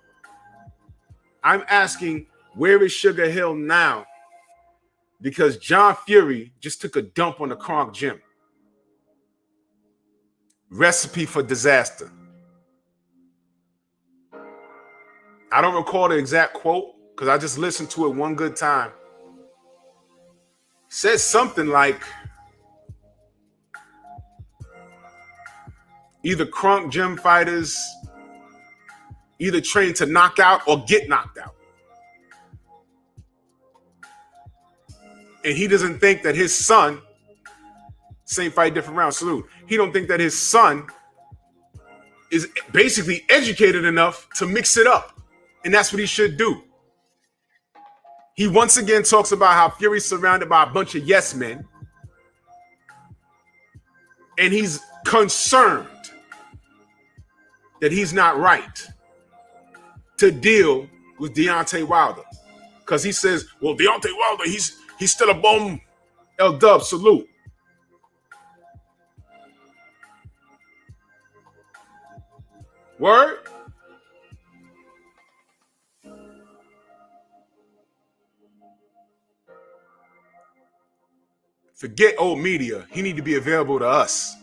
I'm asking, where is Sugar Hill now? Because John Fury just took a dump on the Kronk Gym. Recipe for disaster. I don't recall the exact quote because I just listened to it one good time. Said something like, either Kronk Gym fighters either train to knock out or get knocked out. And he doesn't think that his son, same fight, different round, salute. He don't think that his son is basically educated enough to mix it up. And that's what he should do. He once again talks about how Fury's surrounded by a bunch of yes men. And he's concerned that he's not right to deal with Deontay Wilder. Because he says, well, Deontay Wilder, he's still a bum. L-Dub, salute. Word? Forget old media. He need to be available to us.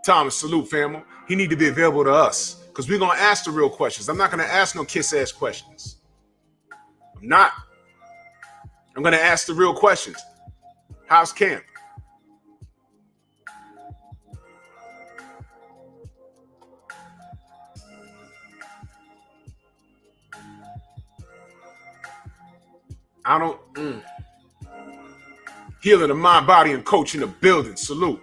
Thomas, salute, family. He need to be available to us because we're going to ask the real questions. I'm not going to ask no kiss-ass questions. I'm not. I'm going to ask the real questions. How's camp? I don't... Healing the mind, body, and coach in the building. Salute.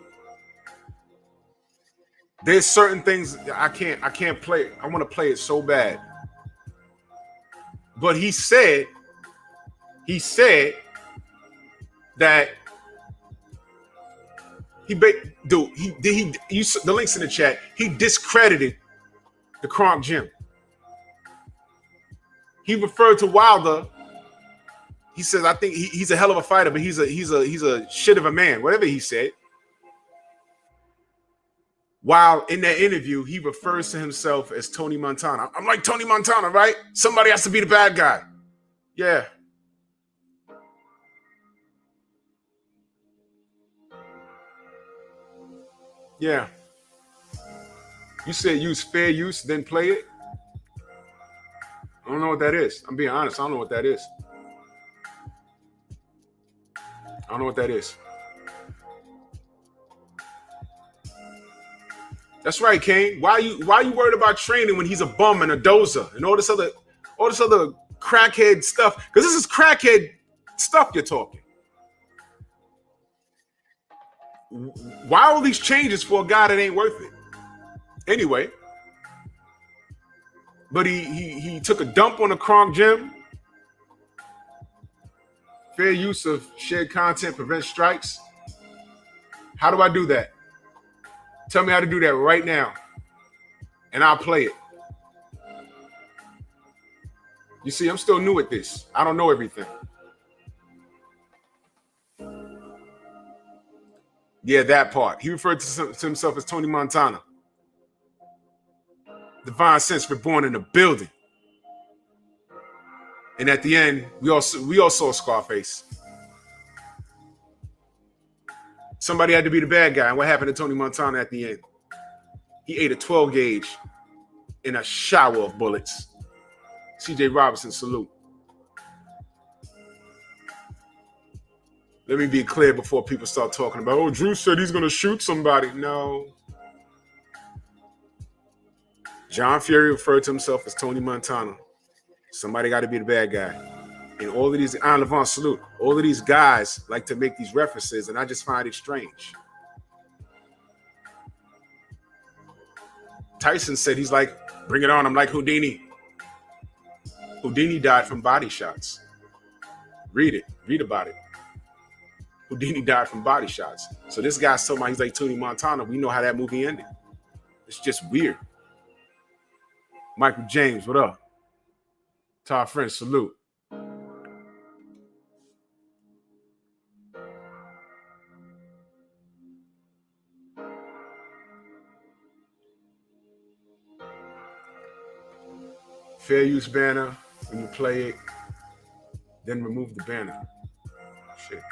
There's certain things I can't play. I want to play it so bad. But he said that the links in the chat, he discredited the Kronk Gym. He referred to Wilder. He says, I think he's a hell of a fighter, but he's a shit of a man, whatever he said. While in that interview, he refers to himself as Tony Montana. I'm like Tony Montana, right? Somebody has to be the bad guy. Yeah. Yeah. You said use fair use, then play it? I don't know what that is. I'm being honest. I don't know what that is. I don't know what that is. That's right, Kane. Why you worried about training when he's a bum and a dozer and all this other crackhead stuff? Because this is crackhead stuff you're talking. Why all these changes for a guy that ain't worth it? Anyway, but he took a dump on the Kronk Gym. Fair use of shared content prevents strikes. How do I do that? Tell me how to do that right now, and I'll play it. You see, I'm still new at this. I don't know everything. Yeah, that part. He referred to himself as Tony Montana. Divine Sense reborn in the building. And at the end, we all saw Scarface. Somebody had to be the bad guy. And what happened to Tony Montana at the end? He ate a 12 gauge in a shower of bullets. CJ Robinson, salute. Let me be clear before people start talking about, oh, Drew said he's going to shoot somebody. No. John Fury referred to himself as Tony Montana. Somebody got to be the bad guy. And all of these, Levant, salute. All of these guys like to make these references, and I just find it strange. Tyson said he's like, bring it on, I'm like Houdini. Houdini died from body shots. Read about it. Houdini died from body shots. So this guy's talking about he's like Tony Montana. We know how that movie ended. It's just weird. Michael James, what up? Todd French, salute. Fair use banner. When you play it, then remove the banner. Shit.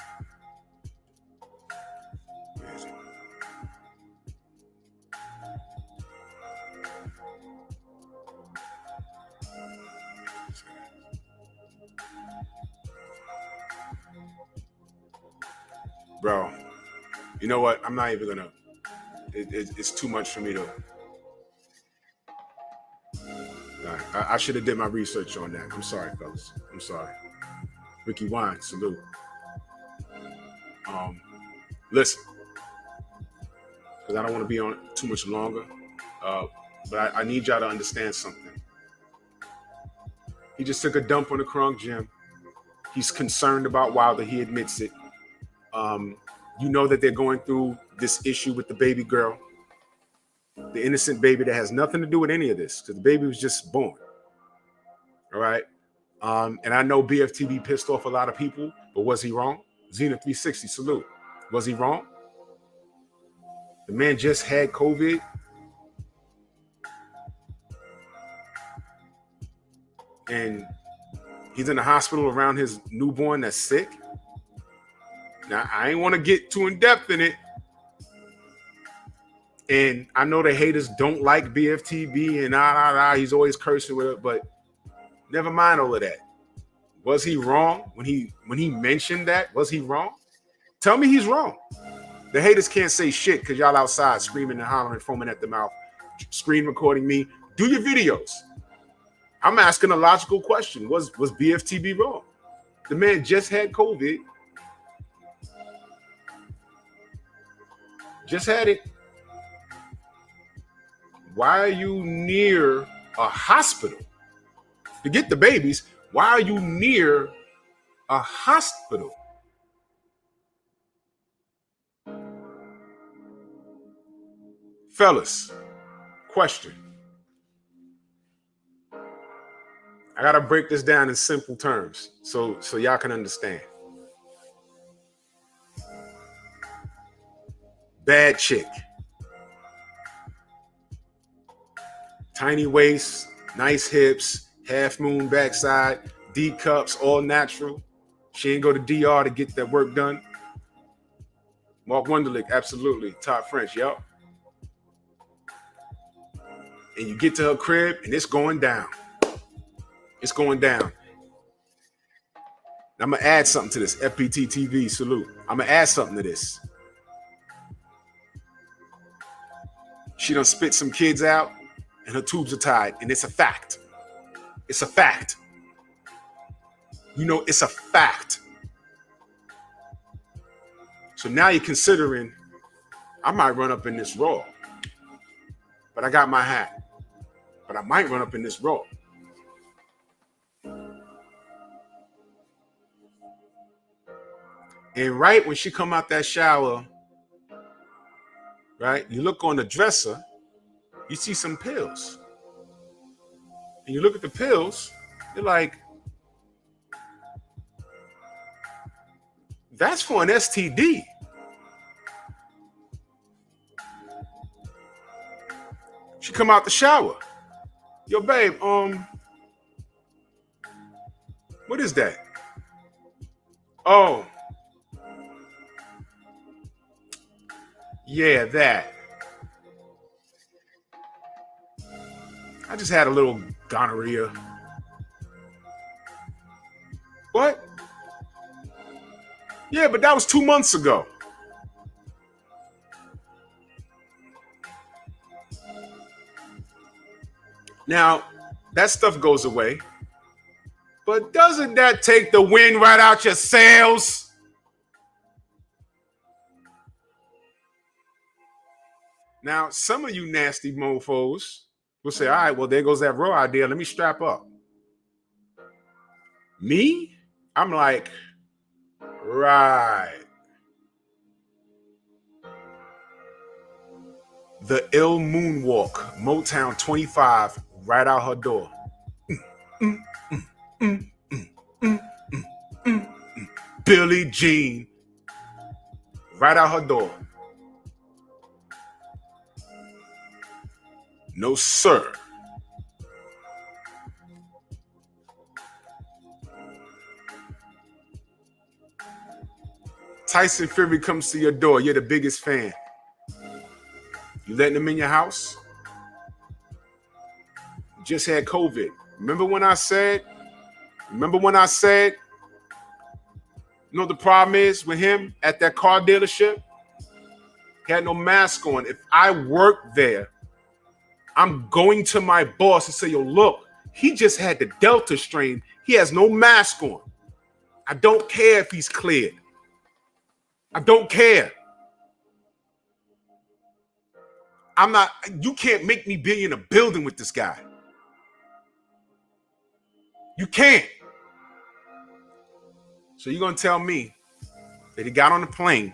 Where is it? Bro, you know what? I'm not even gonna. It's too much for me to. I should have did my research on that. I'm sorry, fellas. I'm sorry. Ricky Wine, salute. Listen, because I don't want to be on it too much longer, but I need y'all to understand something. He just took a dump on the Kronk Gym. He's concerned about Wilder. He admits it. You know that they're going through this issue with the baby girl, the innocent baby that has nothing to do with any of this, because the baby was just born. All right. And I know BFTB pissed off a lot of people, but was he wrong? Xena 360, salute. Was he wrong? The man just had COVID. And he's in the hospital around his newborn that's sick. Now, I ain't want to get too in-depth in it. And I know the haters don't like BFTB and he's always cursing with it, but never mind all of that. Was he wrong when he mentioned that? Was he wrong? Tell me he's wrong. The haters can't say shit because y'all outside screaming and hollering, foaming at the mouth, screen recording me. Do your videos. I'm asking a logical question. Was BFTB wrong? The man just had COVID. Just had it. Why are you near a hospital? Forget the babies. Why are you near a hospital? Fellas, question. I gotta break this down in simple terms so y'all can understand. Bad chick. Tiny waist, nice hips, half moon backside, D cups, all natural. She ain't go to DR to get that work done. Mark Wunderlich, absolutely. Top French, yup. And you get to her crib and it's going down. It's going down. I'm going to add something to this. FPT TV, salute. I'm going to add something to this. She done spit some kids out and her tubes are tied. And it's a fact. It's a fact. You know, it's a fact. So now you're considering, I might run up in this Raw. But I got my hat. But I might run up in this Raw. And right when she come out that shower, right, you look on the dresser, you see some pills. And you look at the pills, you're like, that's for an STD. She come out the shower. Yo, babe, what is that? Oh. Yeah, that. I just had a little gonorrhea. What? Yeah, but that was 2 months ago. Now, that stuff goes away. But doesn't that take the wind right out your sails? Now, some of you nasty mofos will say, all right, well, there goes that Raw idea. Let me strap up. Me? I'm like, right. The ill moonwalk, Motown 25, right out her door. Billie Jean, right out her door. No, sir. Tyson Fury comes to your door. You're the biggest fan. You letting him in your house? You just had COVID. Remember when I said, you know what the problem is with him at that car dealership? He had no mask on. If I worked there, I'm going to my boss and say, yo, look, he just had the Delta strain. He has no mask on. I don't care if he's cleared. I don't care. You can't make me be in a building with this guy. You can't. So you're going to tell me that he got on the plane,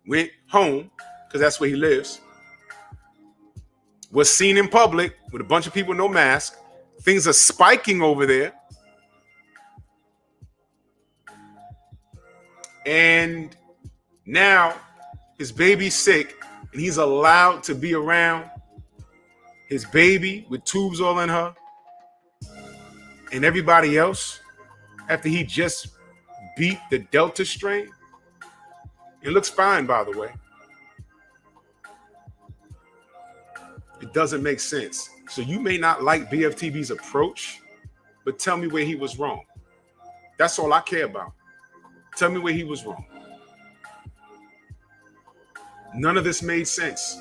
went home, because that's where he lives, was seen in public with a bunch of people, no mask. Things are spiking over there. And now his baby's sick and he's allowed to be around his baby with tubes all in her and everybody else after he just beat the Delta strain. It looks fine, by the way. It doesn't make sense. So you may not like BFTB's approach, but tell me where he was wrong. That's all I care about. Tell me where he was wrong. None of this made sense.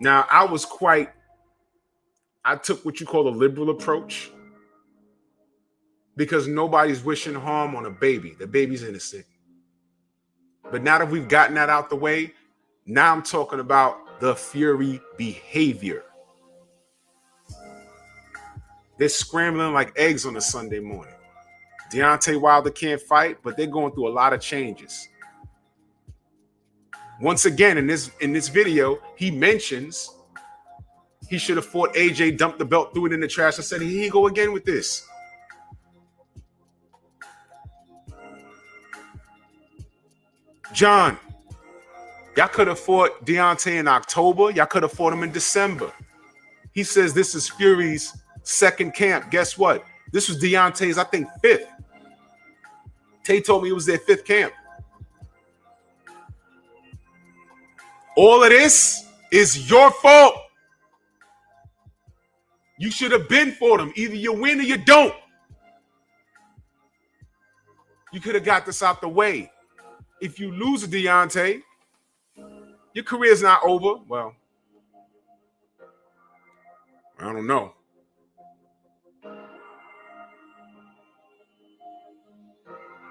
Now, I took what you call a liberal approach because nobody's wishing harm on a baby. The baby's innocent. But now that we've gotten that out the way, now I'm talking about the Fury behavior. They're scrambling like eggs on a Sunday morning. Deontay Wilder can't fight, but they're going through a lot of changes. Once again, in this video, he mentions he should have fought AJ, dumped the belt, threw it in the trash. I said, here you go again with this. John, y'all could have fought Deontay in October. Y'all could have fought him in December. He says this is Fury's second camp. Guess what? This was Deontay's, I think, 5th. Tay told me it was their 5th camp. All of this is your fault. You should have been for them. Either you win or you don't. You could have got this out the way. if you lose a Deontay, your career's not over. Well, I don't know.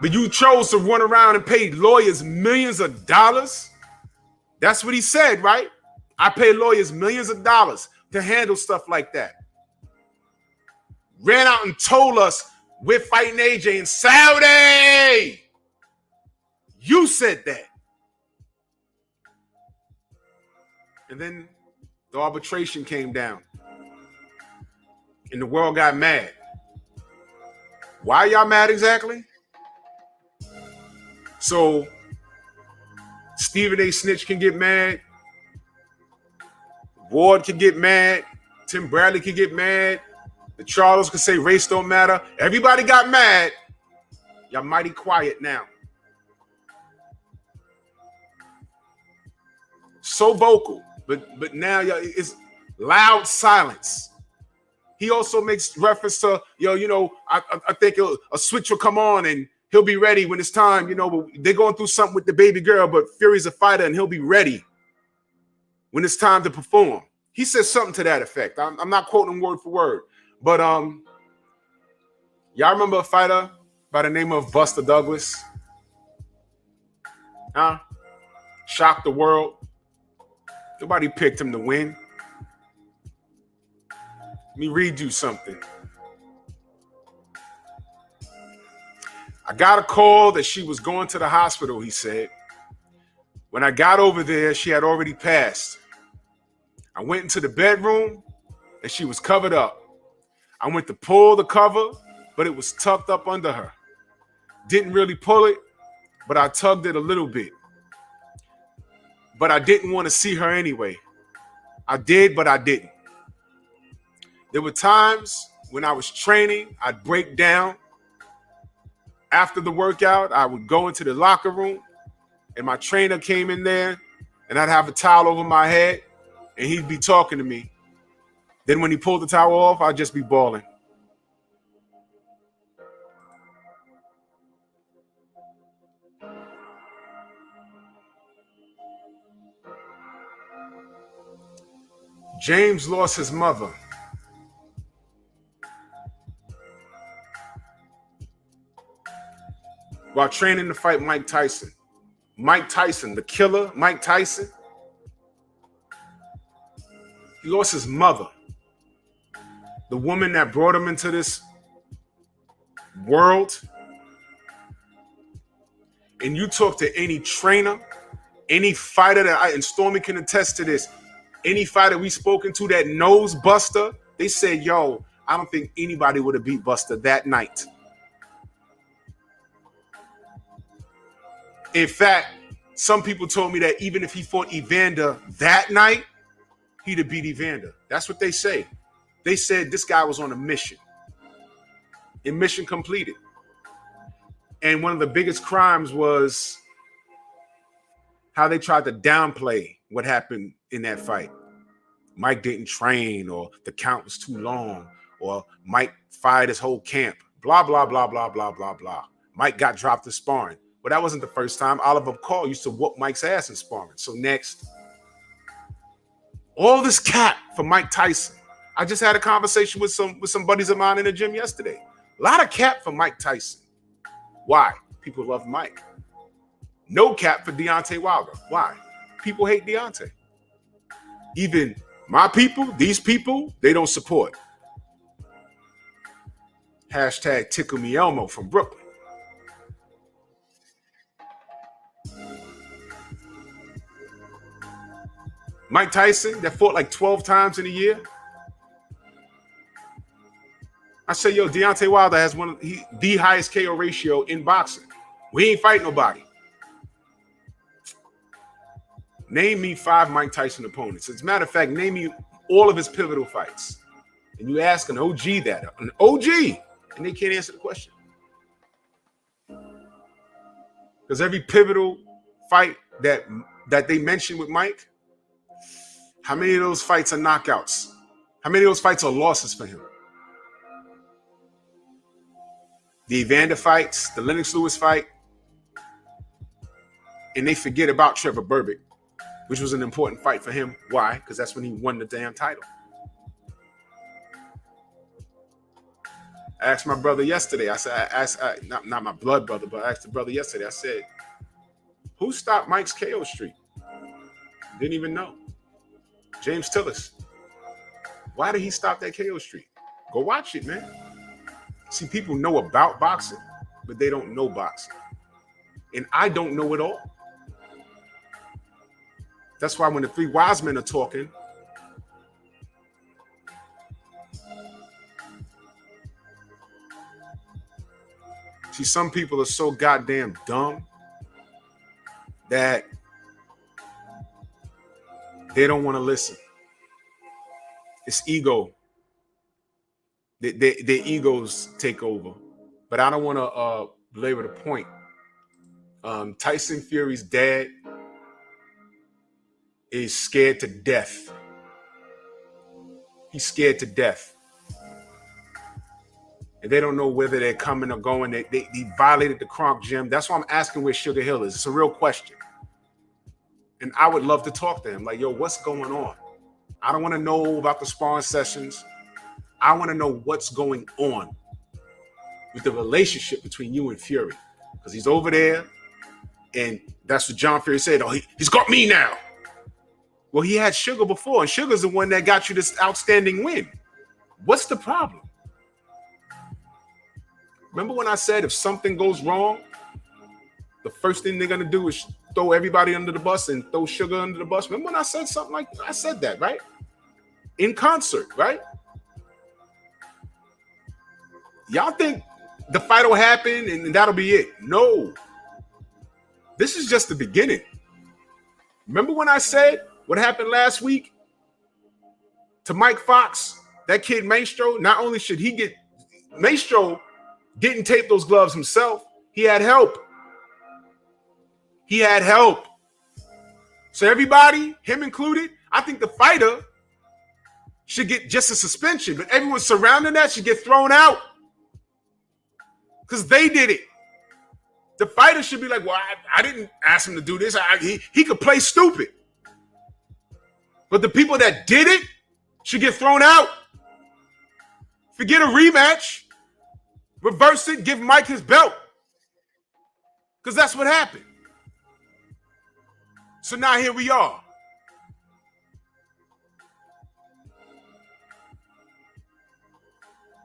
But you chose to run around and pay lawyers millions of dollars? That's what he said, right? I pay lawyers millions of dollars to handle stuff like that. Ran out and told us we're fighting AJ in Saudi. You said that. And then the arbitration came down. And the world got mad. Why y'all mad exactly? So Stephen A. Snitch can get mad. Ward can get mad. Tim Bradley can get mad. The Charles can say race don't matter. Everybody got mad. Y'all mighty quiet now. So vocal, but now it's loud silence. He also makes reference to, I think a switch will come on and he'll be ready when it's time, but they're going through something with the baby girl, but Fury's a fighter and he'll be ready when it's time to perform. He says something to that effect. I'm not quoting him word for word, but y'all remember a fighter by the name of Buster Douglas? Huh? Shocked the world. Nobody picked him to win. Let me read you something. I got a call that she was going to the hospital, he said. When I got over there, she had already passed. I went into the bedroom and she was covered up. I went to pull the cover, but it was tucked up under her. Didn't really pull it, but I tugged it a little bit. But I didn't want to see her anyway. I did, but I didn't. There were times when I was training, I'd break down. After the workout, I would go into the locker room and my trainer came in there and I'd have a towel over my head and he'd be talking to me. Then when he pulled the towel off, I'd just be bawling. James lost his mother. While training to fight Mike Tyson. Mike Tyson, the killer, Mike Tyson. He lost his mother. The woman that brought him into this world. And you talk to any trainer, any fighter and Stormy can attest to this, any fighter we spoken to that knows Buster, they said, yo, I don't think anybody would have beat Buster that night. In fact, some people told me that even if he fought Evander that night, he'd have beat Evander. That's what they say. They said this guy was on a mission. A mission completed. And one of the biggest crimes was how they tried to downplay what happened in that fight. Mike didn't train, or the count was too long, or Mike fired his whole camp. Blah, blah, blah, blah, blah, blah, blah. Mike got dropped in sparring. But that wasn't the first time. Oliver Call used to whoop Mike's ass in sparring. So next, all this cap for Mike Tyson. I just had a conversation with some buddies of mine in the gym yesterday. A lot of cap for Mike Tyson. Why? People love Mike. No cap for Deontay Wilder. Why? People hate Deontay. Even my people, these people, they don't support. Hashtag Tickle Me Elmo from Brooklyn. Mike Tyson, that fought like 12 times in a year. I say, yo, Deontay Wilder has the highest KO ratio in boxing. We ain't fighting nobody. Name me 5 Mike Tyson opponents. As a matter of fact, name me all of his pivotal fights. And you ask an OG that, an OG, and they can't answer the question. Because every pivotal fight that they mention with Mike, how many of those fights are knockouts? How many of those fights are losses for him? The Evander fights, the Lennox Lewis fight, and they forget about Trevor Berbick, which was an important fight for him. Why? Because that's when he won the damn title. I asked my brother yesterday. I said, not my blood brother, but I asked the brother yesterday. I said, who stopped Mike's KO streak? Didn't even know. James Tillis. Why did he stop that KO streak? Go watch it, man. See, people know about boxing, but they don't know boxing. And I don't know it all. That's why when the three wise men are talking, see, some people are so goddamn dumb that they don't want to listen. It's ego. Their egos take over. But I don't want to belabor the point. Tyson Fury's dad is scared to death. He's scared to death. And they don't know whether they're coming or going. They violated the Kronk Gym. That's why I'm asking where Sugar Hill is. It's a real question. And I would love to talk to him. Like, yo, what's going on? I don't want to know about the sparring sessions. I want to know what's going on with the relationship between you and Fury. Because he's over there, and that's what John Fury said. Oh, he's got me now. Well, he had Sugar before, and Sugar's the one that got you this outstanding win. What's the problem? Remember when I said if something goes wrong, the first thing they're going to do is throw everybody under the bus and throw Sugar under the bus? Remember when I said something like that? I said that, right? In concert, right? Y'all think the fight will happen and that'll be it? No. This is just the beginning. Remember when I said what happened last week to Mike Fox, that kid Maestro? Not only should he get, Maestro didn't tape those gloves himself. He had help. He had help. So everybody, him included, I think the fighter should get just a suspension, but everyone surrounding that should get thrown out because they did it. The fighter should be like, well, I didn't ask him to do this. He could play stupid. But the people that did it should get thrown out. Forget a rematch. Reverse it, give Mike his belt. Because that's what happened. So now here we are.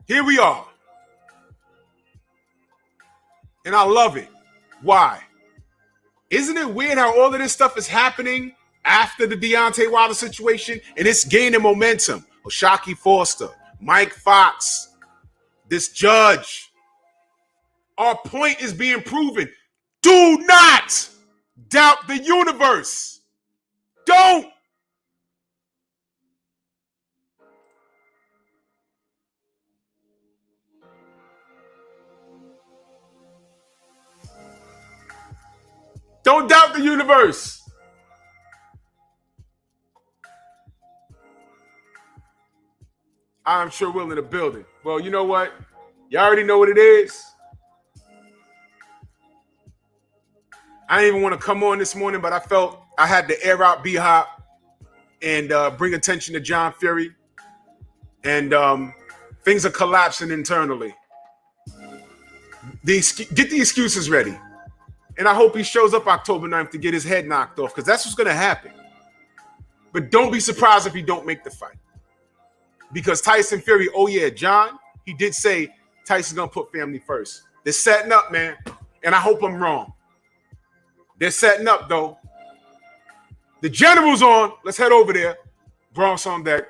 Here we are. And I love it. Why? Isn't it weird how all of this stuff is happening after the Deontay Wilder situation and it's gaining momentum? O'Shaquie Foster, Mike Fox, this judge. Our point is being proven. Do not doubt the universe. Don't. Don't doubt the universe. I'm sure we're in the building. Well, you know what? You already know what it is. I didn't even want to come on this morning, but I felt I had to air out B-Hop and bring attention to John Fury. And things are collapsing internally. Get the excuses ready. And I hope he shows up October 9th to get his head knocked off because that's what's going to happen. But don't be surprised if he don't make the fight. Because Tyson Fury, oh yeah, John, he did say Tyson's going to put family first. They're setting up, man. And I hope I'm wrong. They're setting up, though. The general's on. Let's head over there. Bronx on deck.